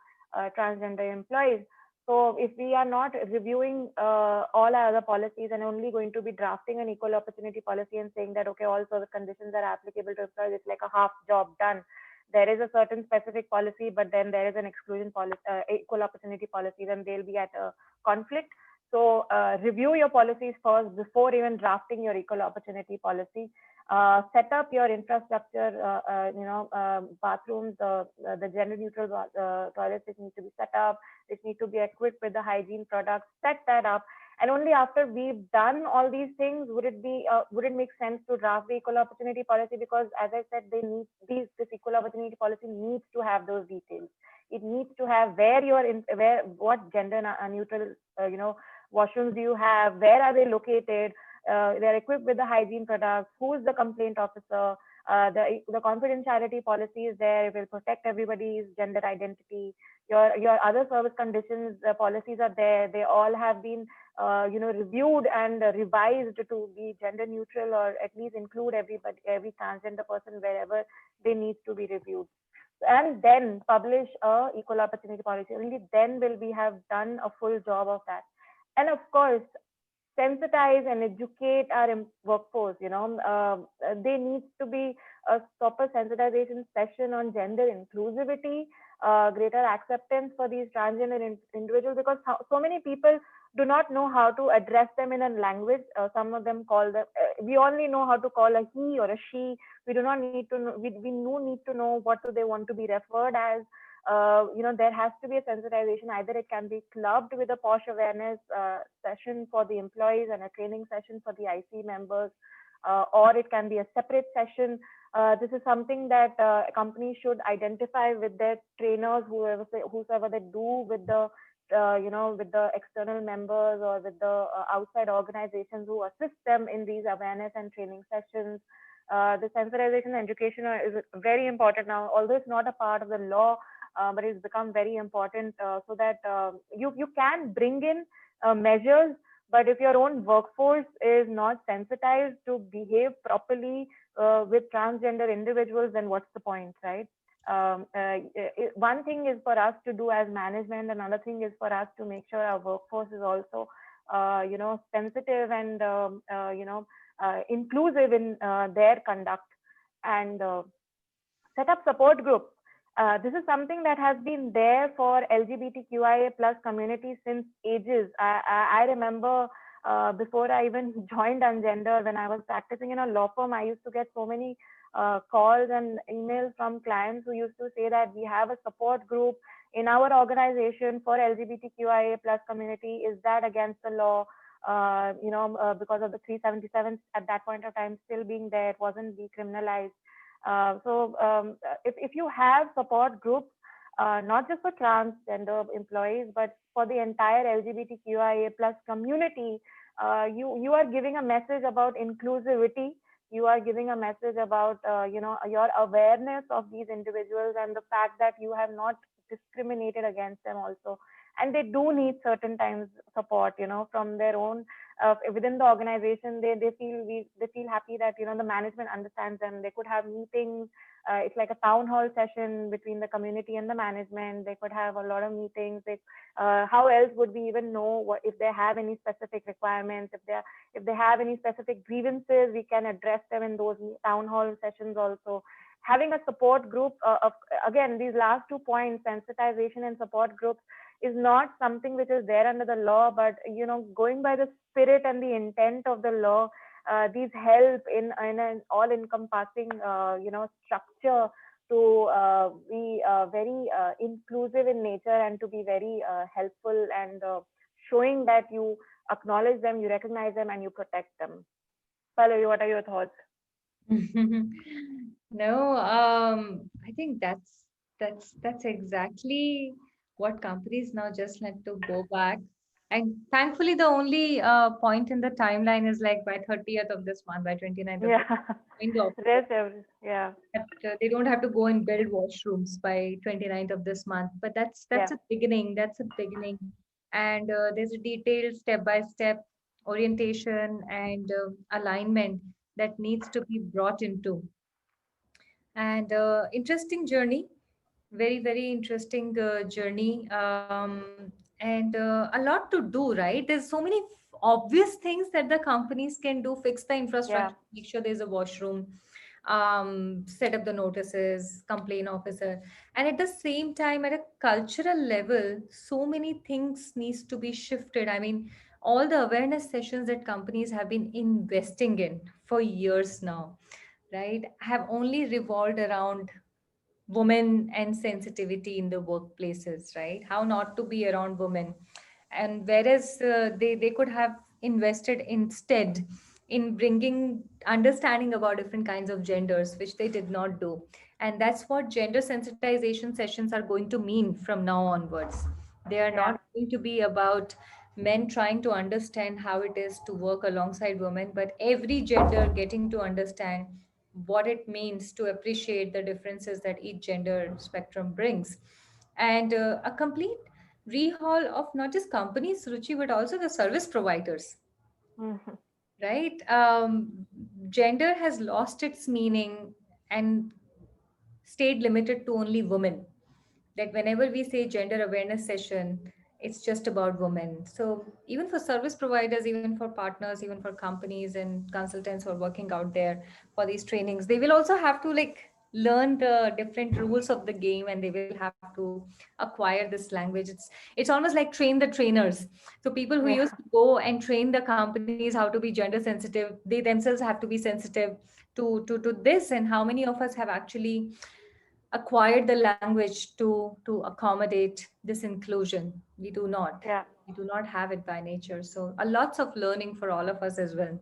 transgender employees. So if we are not reviewing all our other policies and only going to be drafting an equal opportunity policy and saying that, okay, all service conditions are applicable to employees, it's like a half job done. There is a certain specific policy, but then there is an exclusion policy, equal opportunity policy, then they'll be at a conflict. So review your policies first before even drafting your equal opportunity policy. Set up your infrastructure, bathrooms, the gender neutral toilets which need to be set up, which need to be equipped with the hygiene products. Set that up. And only after we've done all these things would it make sense to draft the equal opportunity policy, because as I said, this equal opportunity policy needs to have those details. It needs to have what gender neutral washrooms do you have, where are they located, they're equipped with the hygiene products, who is the complaint officer, the confidentiality policy is there, it will protect everybody's gender identity. Your other service conditions policies are there, they all have been reviewed and revised to be gender neutral, or at least include every transgender person wherever they need to be reviewed. And then publish a equal opportunity policy. Only then will we have done a full job of that. And of course, sensitize and educate our workforce. There needs to be a proper sensitization session on gender inclusivity, greater acceptance for these transgender individuals, because so many people do not know how to address them in a language. Some of them call them, we only know how to call a he or a she. We do not need to know, we need to know what do they want to be referred as. There has to be a sensitization. Either it can be clubbed with a posh awareness session for the employees and a training session for the IC members, or it can be a separate session. This is something that companies should identify with their trainers, whoever they do with the with the external members or with the outside organizations who assist them in these awareness and training sessions. the sensitization education is very important now, although it's not a part of the law, but it's become very important, so that you can bring in measures. But if your own workforce is not sensitized to behave properly with transgender individuals, then what's the point, right? One thing is for us to do as management, another thing is for us to make sure our workforce is also sensitive and inclusive in their conduct, and set up support groups. This is something that has been there for LGBTQIA plus community since ages. I remember before I even joined Ungender, when I was practicing in a law firm, I used to get so many calls and emails from clients who used to say that we have a support group in our organization for LGBTQIA plus community. Is that against the law? Because of the 377 at that point of time still being there, it wasn't decriminalized. If you have support groups, not just for transgender employees, but for the entire LGBTQIA plus community, you are giving a message about inclusivity. You are giving a message about your awareness of these individuals and the fact that you have not discriminated against them also, and they do need certain times support, from their own within the organization. They feel happy that the management understands them. They could have meetings. It's like a town hall session between the community and the management. They could have a lot of meetings. How else would we even know if they have any specific requirements? If they have any specific grievances, we can address them in those town hall sessions also. Having a support group of, again, these last 2 points, sensitization and support groups, is not something which is there under the law, but going by the spirit and the intent of the law, these help in an all-encompassing structure to be very inclusive in nature, and to be very helpful, and showing that you acknowledge them, you recognize them, and you protect them. Pallavi, what are your thoughts? No, I think that's exactly what companies now just need to go back. And thankfully, the only point in the timeline is like by 30th of this month, by 29th of Yeah. this in the office. Yeah. They don't have to go and build washrooms by 29th of this month. But that's Yeah. a beginning. That's a beginning. And there's a detailed step-by-step orientation and alignment that needs to be brought into. And interesting journey, very very interesting journey, and a lot to do, right? There's so many obvious things that the companies can do: fix the Yeah. infrastructure, make sure there's a washroom, set up the notices, complaint officer. And at the same time, at a cultural level, so many things needs to be shifted. I mean, all the awareness sessions that companies have been investing in for years now, right, have only revolved around women and sensitivity in the workplaces, right? How not to be around women. And whereas they could have invested instead in bringing understanding about different kinds of genders, which they did not do. And that's what gender sensitization sessions are going to mean from now onwards. They are Yeah. not going to be about men trying to understand how it is to work alongside women, but every gender getting to understand what it means to appreciate the differences that each gender spectrum brings. And a complete rehaul of not just companies, Ruchi, but also the service providers, Mhm. right? Gender has lost its meaning and stayed limited to only women. Like whenever we say gender awareness session, it's just about women. So even for service providers, even for partners, even for companies and consultants who are working out there for these trainings, they will also have to like learn the different rules of the game, and they will have to acquire this language. It's almost like train the trainers. So people who Yeah. used to go and train the companies how to be gender sensitive, they themselves have to be sensitive to this. And how many of us have actually acquired the language to accommodate this inclusion? Yeah. We do not have it by nature. So a lots of learning for all of us as well.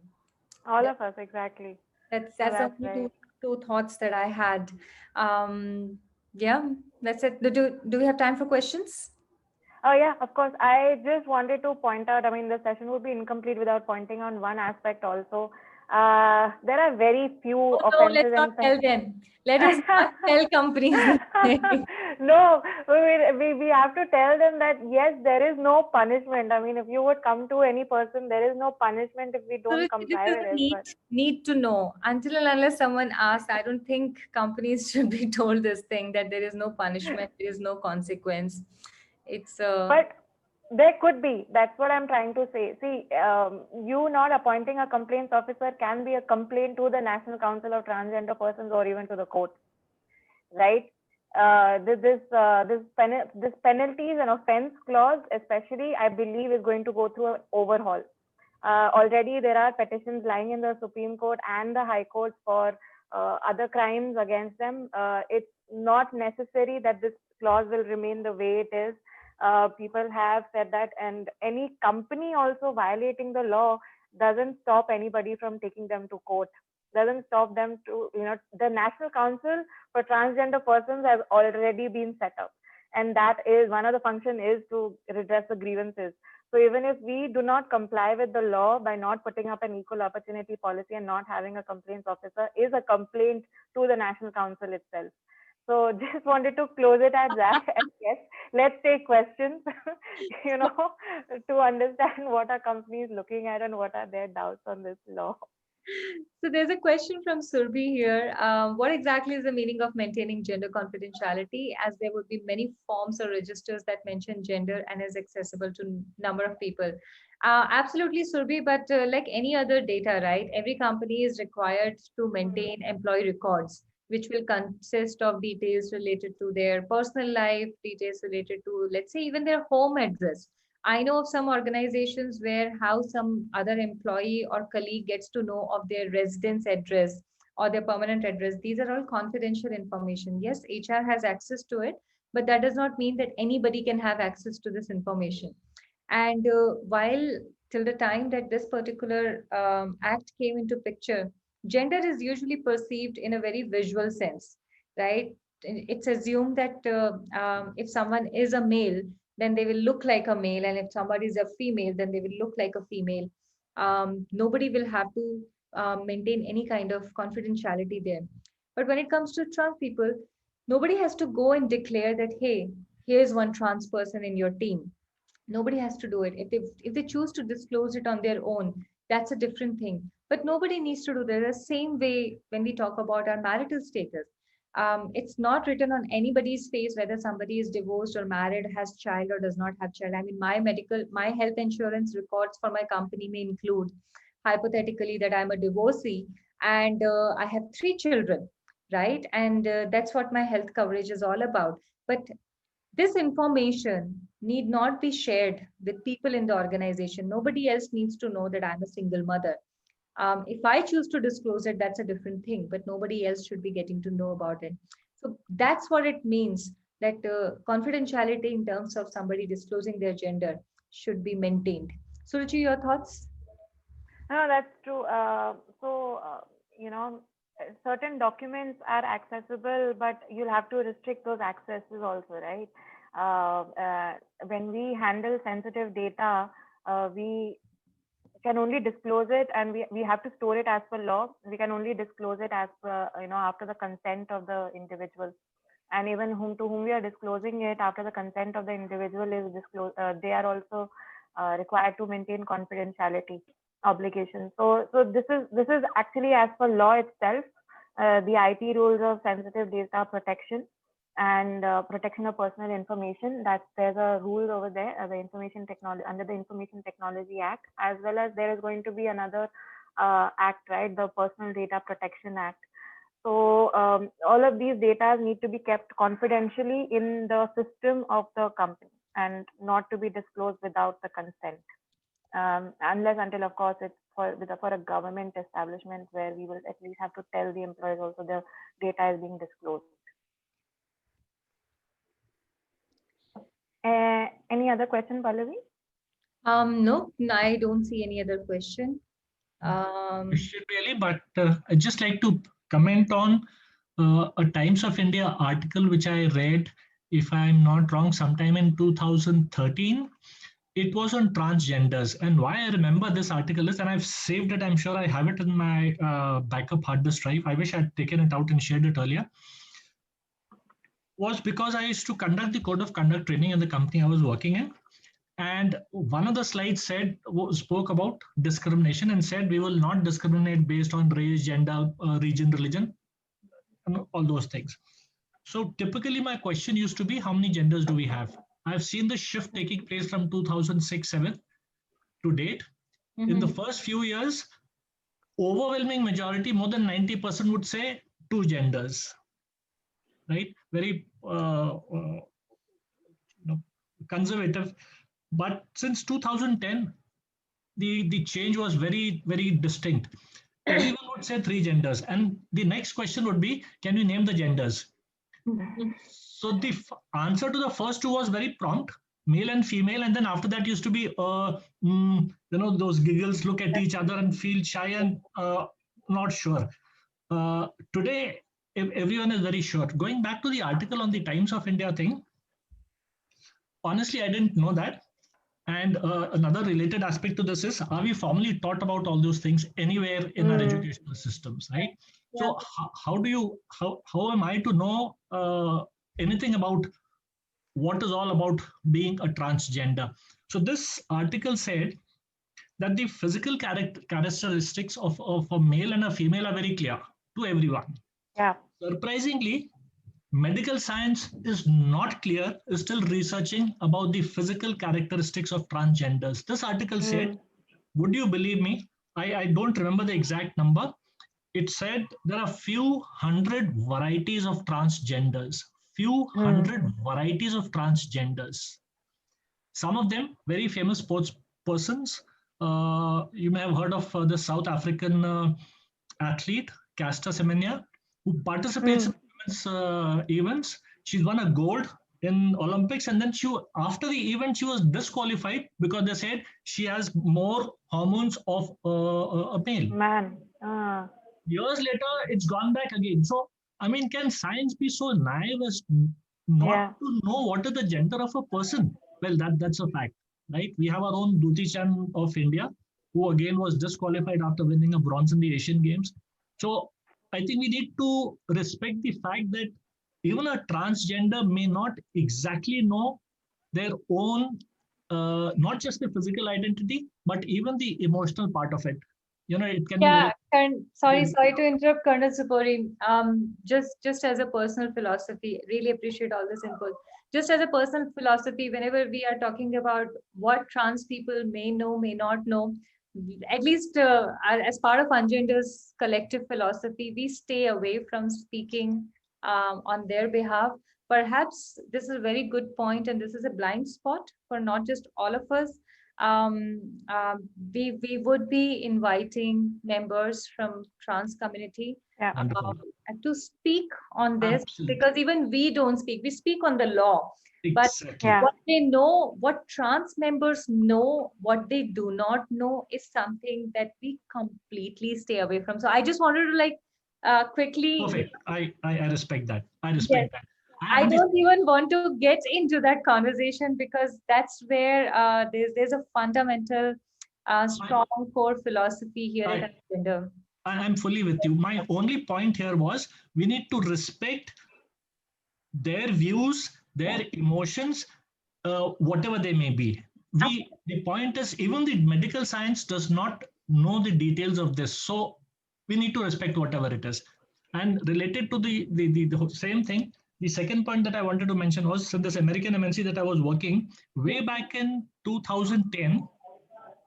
All Yeah, of us, exactly. No, that's that's only right. two thoughts that I had. Yeah, that's it. Do we have time for questions? Oh, yeah, of course. I just wanted to point out, I mean, the session would be incomplete without pointing on one aspect also. There are very few Oh, no, offenses. let's not tell them. Let us not tell companies. No, we have to tell them that yes, there is no punishment. I mean, if you would come to any person, there is no punishment if we don't So this comply is with a it. But need to know. Until and unless someone asks, I don't think companies should be told this thing that there is no punishment, there is no consequence. It's but there could be. That's what I'm trying to say. See, you not appointing a complaints officer can be a complaint to the National Council of Transgender Persons or even to the court, right? This penalties and offense clause, especially, I believe, is going to go through an overhaul. Already there are petitions lying in the Supreme Court and the High Court for other crimes against them. It's not necessary that this clause will remain the way it is. People have said that, and any company also violating the law doesn't stop anybody from taking them to court. Doesn't stop them to, the National Council for Transgender Persons has already been set up, and that is one of the function is to redress the grievances. So even if we do not comply with the law by not putting up an equal opportunity policy and not having a complaints officer, is a complaint to the National Council itself. So just wanted to close it at that. And yes, let's take questions, to understand what are companies looking at and what are their doubts on this law. So there's a question from Surbhi here. What exactly is the meaning of maintaining gender confidentiality, as there would be many forms or registers that mention gender and is accessible to number of people? Absolutely, Surbhi, but like any other data, right? Every company is required to maintain employee records, which will consist of details related to their personal life, details related to, let's say, even their home address. I know of some organizations where how some other employee or colleague gets to know of their residence address or their permanent address. These are all confidential information. Yes, HR has access to it, but that does not mean that anybody can have access to this information. And while till the time that this particular act came into picture, gender is usually perceived in a very visual sense, right? It's assumed that if someone is a male, then they will look like a male, and if somebody is a female, then they will look like a female. Nobody will have to maintain any kind of confidentiality there. But when it comes to trans people, nobody has to go and declare that, hey, here's one trans person in your team. Nobody has to do it. If they choose to disclose it on their own, that's a different thing. But nobody needs to do that. The same way when we talk about our marital status, it's not written on anybody's face whether somebody is divorced or married, has child or does not have child. I mean, my health insurance records for my company may include hypothetically that I'm a divorcee and I have 3 children, right? And that's what my health coverage is all about. But this information need not be shared with people in the organization. Nobody else needs to know that I'm a single mother. If I choose to disclose it, that's a different thing, but nobody else should be getting to know about it. So that's what it means that confidentiality in terms of somebody disclosing their gender should be maintained. Suruchi, your thoughts? No, that's true. You know, certain documents are accessible, but you'll have to restrict those accesses also, right? When we handle sensitive data, we can only disclose it, and we have to store it as per law. We can only disclose it as per, after the consent of the individual. And even to whom we are disclosing it, after the consent of the individual is disclosed, they are also required to maintain confidentiality obligations. So this is actually as per law itself, the IT rules of sensitive data protection and protection of personal information. That there's a rule over there, the information technology under the Information Technology Act, as well as there is going to be another act, right, the Personal Data Protection Act. So all of these data need to be kept confidentially in the system of the company and not to be disclosed without the consent. Unless until, of course, it's for a government establishment where we will at least have to tell the employees also the data is being disclosed. Any other question, Pallavi? No, I don't see any other question. Question really, but I'd just like to comment on a Times of India article which I read, if I'm not wrong, sometime in 2013. it was on transgenders. And why I remember this article is, and I've saved it, I'm sure I have it in my backup hard disk drive. I wish I'd taken it out and shared it earlier. Was because I used to conduct the code of conduct training in the company I was working in. And one of the slides spoke about discrimination and said we will not discriminate based on race, gender, region, religion, and all those things. So typically my question used to be, how many genders do we have? I've seen the shift taking place from 2006-7 to date. In the first few years, overwhelming majority, more than 90% would say 2 genders, right? Very conservative. But since 2010, the change was very, very distinct. Everyone would say 3 genders. And the next question would be, can you name the genders? So the answer to the first 2 was very prompt, male and female. And then after that used to be, those giggles, look at each other and feel shy and not sure. Today, everyone is very sure. Going back to the article on the Times of India thing, honestly, I didn't know that. And another related aspect to this is, are we formally taught about all those things anywhere in our educational systems, right? Yeah. So how am I to know anything about what is all about being a transgender? So this article said that the physical characteristics of a male and a female are very clear to everyone. Yeah. Surprisingly, medical science is not clear, is still researching about the physical characteristics of transgenders. This article said, would you believe me? I don't remember the exact number. It said there are few hundred varieties of transgenders. Hundred varieties of transgenders. Some of them very famous sports persons. You may have heard of the South African athlete, Caster Semenya, who participates in events. She's won a gold in Olympics, and then after the event she was disqualified because they said she has more hormones of a male. Man. Years later, it's gone back again. So, I mean, can science be so naive as not to know what is the gender of a person? Well, that's a fact, right? We have our own Dutee Chand of India, who again was disqualified after winning a bronze in the Asian Games. So I think we need to respect the fact that even a transgender may not exactly know their own, not just the physical identity, but even the emotional part of it. You know, it can be sorry to interrupt, Colonel Supuri. Just as a personal philosophy, really appreciate all this input. Just as a personal philosophy, whenever we are talking about what trans people may know, may not know, at least as part of Ungender's collective philosophy, we stay away from speaking on their behalf. Perhaps this is a very good point, and this is a blind spot for not just all of us. We would be inviting members from trans community to speak on this. Absolutely. Because even we don't speak. We speak on the law. Exactly. But what they know, what trans members know, what they do not know is something that we completely stay away from. So I just wanted to quickly. Perfect. I respect that. I respect that. I don't even want to get into that conversation because that's where there's a fundamental strong core philosophy here at Ungender. I'm fully with you. My only point here was we need to respect their views, their emotions, whatever they may be. The point is, even the medical science does not know the details of this. So we need to respect whatever it is. And related to the same thing, the second point that I wanted to mention was, so this American MNC that I was working, way back in 2010,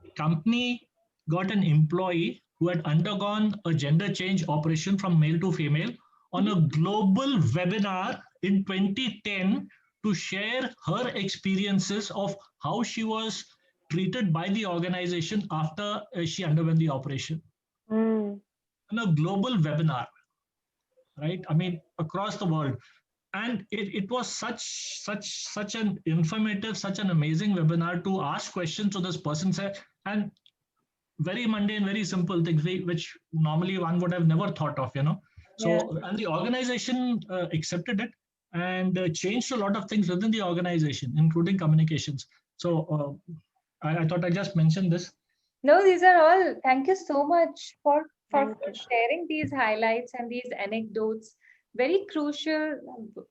the company got an employee who had undergone a gender change operation from male to female on a global webinar in 2010 to share her experiences of how she was treated by the organization after she underwent the operation. On a global webinar, right? I mean, across the world. And it was such an informative, such an amazing webinar to ask questions to this person, and very mundane, very simple things which normally one would have never thought of, you know. So, and the organization accepted it and changed a lot of things within the organization, including communications. So I thought I just mentioned this. No, these are all. Thank you so much for Thank you. sharing these highlights and these anecdotes. Very crucial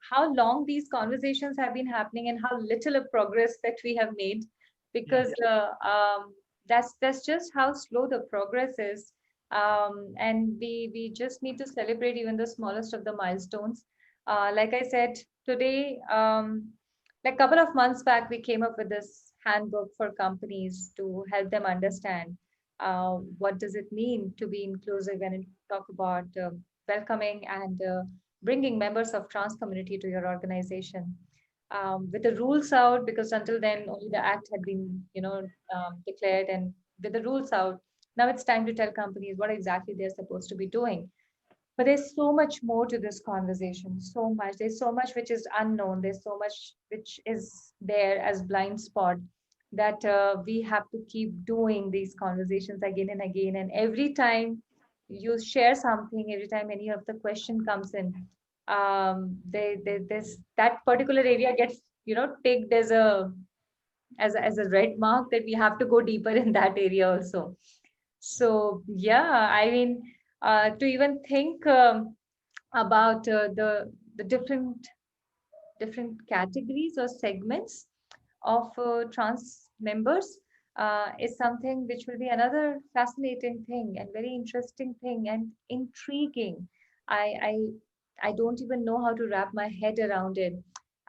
how long these conversations have been happening and how little of progress that we have made, because that's just how slow the progress is. And we just need to celebrate even the smallest of the milestones. Like I said today, like a couple of months back, we came up with this handbook for companies to help them understand what does it mean to be inclusive and talk about welcoming and bringing members of trans community to your organization. With the rules out, because until then only the act had been, declared, and with the rules out, now it's time to tell companies what exactly they're supposed to be doing. But there's so much more to this conversation, so much. There's so much which is unknown. There's so much which is there as blind spot that we have to keep doing these conversations again and again. And every time you share something, every time any of the question comes in, there's that particular area gets, ticked as a red mark that we have to go deeper in that area also. So yeah, I mean, to even think about the different categories or segments of trans members is something which will be another fascinating thing and very interesting thing and intriguing. I I don't even know how to wrap my head around it.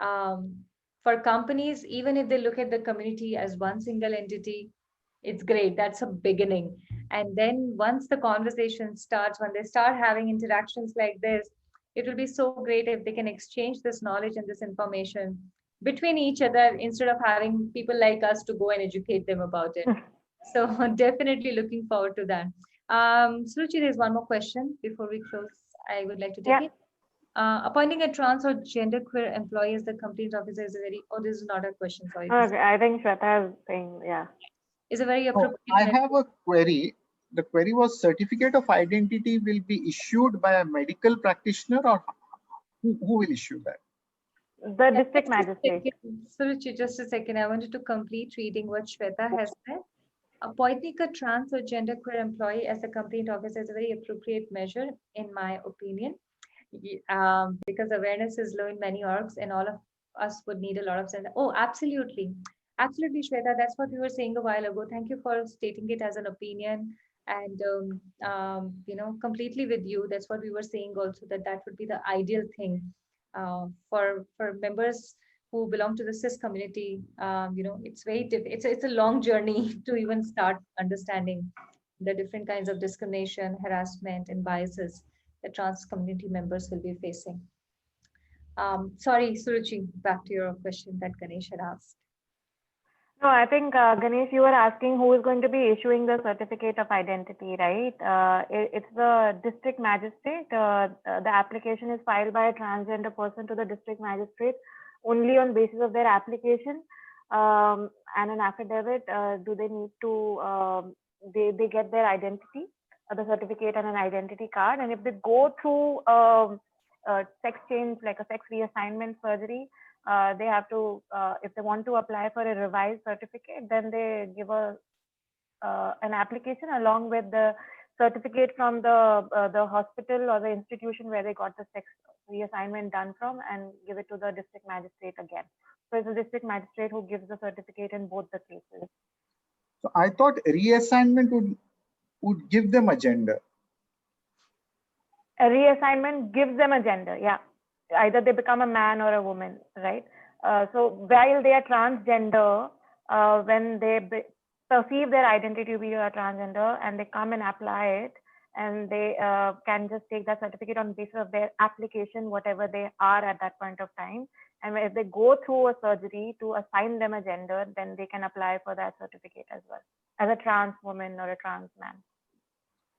Um, for companies, even if they look at the community as one single entity, it's great. That's a beginning. And then once the conversation starts, when they start having interactions like this, it will be so great if they can exchange this knowledge and this information between each other instead of having people like us to go and educate them about it. So definitely looking forward to that. Suruchi, there's one more question before we close. I would like to take Yeah. it. Appointing a trans or genderqueer employee as the company's officer is a very, oh, this is not a question, sorry. This Okay, I think Shweta is saying, yeah. is a very Oh, appropriate. I have a query. The query was certificate of identity will be issued by a medical practitioner, or who will issue that? The Yeah, district just a magistrate. second. Suruchi, just a second. I wanted to complete reading what Shweta has said. Appointing a trans or genderqueer employee as a complaint officer is a very appropriate measure, in my opinion, because awareness is low in many orgs, and all of us would need a lot of sense. Oh, absolutely. Absolutely, Shweta. That's what we were saying a while ago. Thank you for stating it as an opinion. And, completely with you. That's what we were saying also, that that would be the ideal thing for members who belong to the cis community. It's very it's a long journey to even start understanding the different kinds of discrimination, harassment, and biases that trans community members will be facing. Sorry, Suruchi, back to your question that Ganesh had asked. No, I think Ganesh, you were asking who is going to be issuing the certificate of identity, right? It's the district magistrate. The application is filed by a transgender person to the district magistrate only on basis of their application and an affidavit. Do they need to? They get their identity, the certificate and an identity card, and if they go through sex change, like a sex reassignment surgery, they have to, if they want to apply for a revised certificate, then they give an application along with the certificate from the hospital or the institution where they got the sex reassignment done from, and give it to the district magistrate again. So it's the district magistrate who gives the certificate in both the cases. So I thought reassignment would give them a gender. A reassignment gives them a gender, yeah. Either they become a man or a woman, right? So while they are transgender, when they perceive their identity to be a transgender and they come and apply it, and they can just take that certificate on basis of their application, whatever they are at that point of time. And if they go through a surgery to assign them a gender, then they can apply for that certificate as well, as a trans woman or a trans man.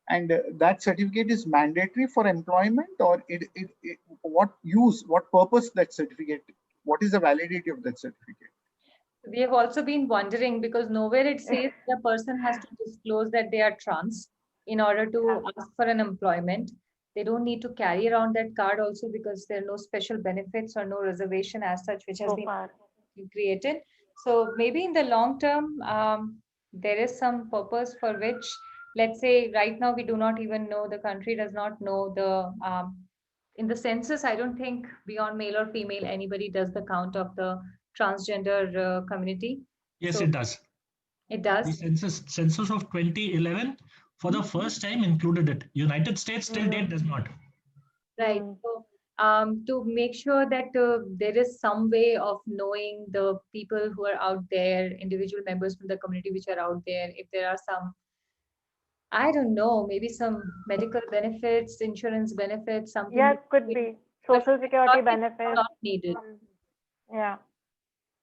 And that certificate is mandatory for employment, or what purpose that certificate, what is the validity of that certificate? We have also been wondering, because nowhere it says the person has to disclose that they are trans in order to ask for an employment. They don't need to carry around that card also, because there are no special benefits or no reservation as such which has been created. So maybe in the long term, there is some purpose for which, let's say, right now we do not even know, the country does not know the in the census. I don't think beyond male or female anybody does the count of the transgender community. Yes, So it does. it The does. census of 2011 for the first time included it. United States till date does not. Right. So, to make sure that there is some way of knowing the people who are out there, individual members from the community which are out there, if there are some, I don't know, maybe some medical benefits, insurance benefits, something. Yeah, that could we- be But social security it's benefits. not needed. Yeah.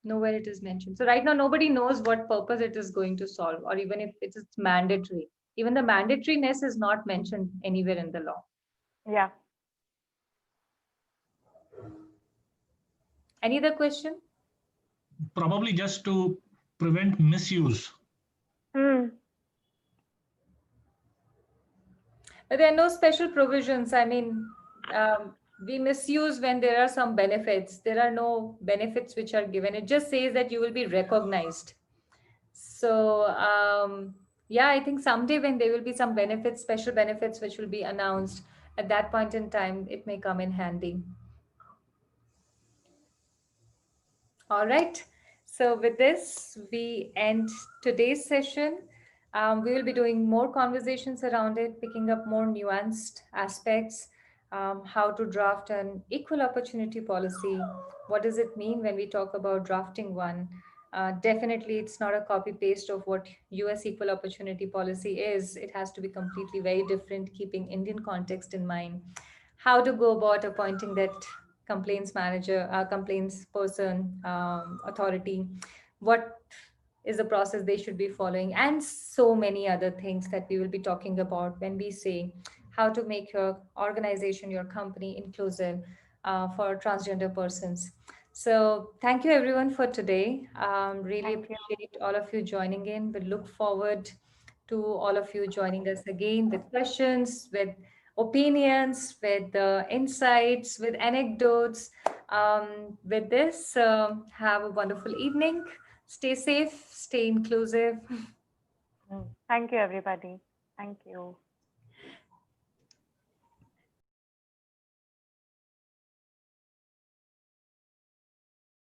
Nowhere it is mentioned. So right now, nobody knows what purpose it is going to solve, or even if it's mandatory. Even the mandatoriness is not mentioned anywhere in the law. Yeah. Any other question? Probably just to prevent misuse. Hmm. But there are no special provisions. I mean, we misuse when there are some benefits. There are no benefits which are given. It just says that you will be recognized. So, yeah, I think someday when there will be some benefits, special benefits, which will be announced at that point in time, it may come in handy. All right. So with this, we end today's session. We will be doing more conversations around it, picking up more nuanced aspects, how to draft an equal opportunity policy. What does it mean when we talk about drafting one? Definitely, it's not a copy paste of what US equal opportunity policy is. It has to be completely very different, keeping Indian context in mind. How to go about appointing that complaints manager, complaints person, authority, what is the process they should be following, and so many other things that we will be talking about when we say how to make your organization, your company inclusive for transgender persons. So thank you everyone for today. Really Thank you. appreciate all of you joining in. We look forward to all of you joining us again with questions, with opinions, with insights, with anecdotes. With this, have a wonderful evening. Stay safe, stay inclusive. Thank you, everybody. Thank you.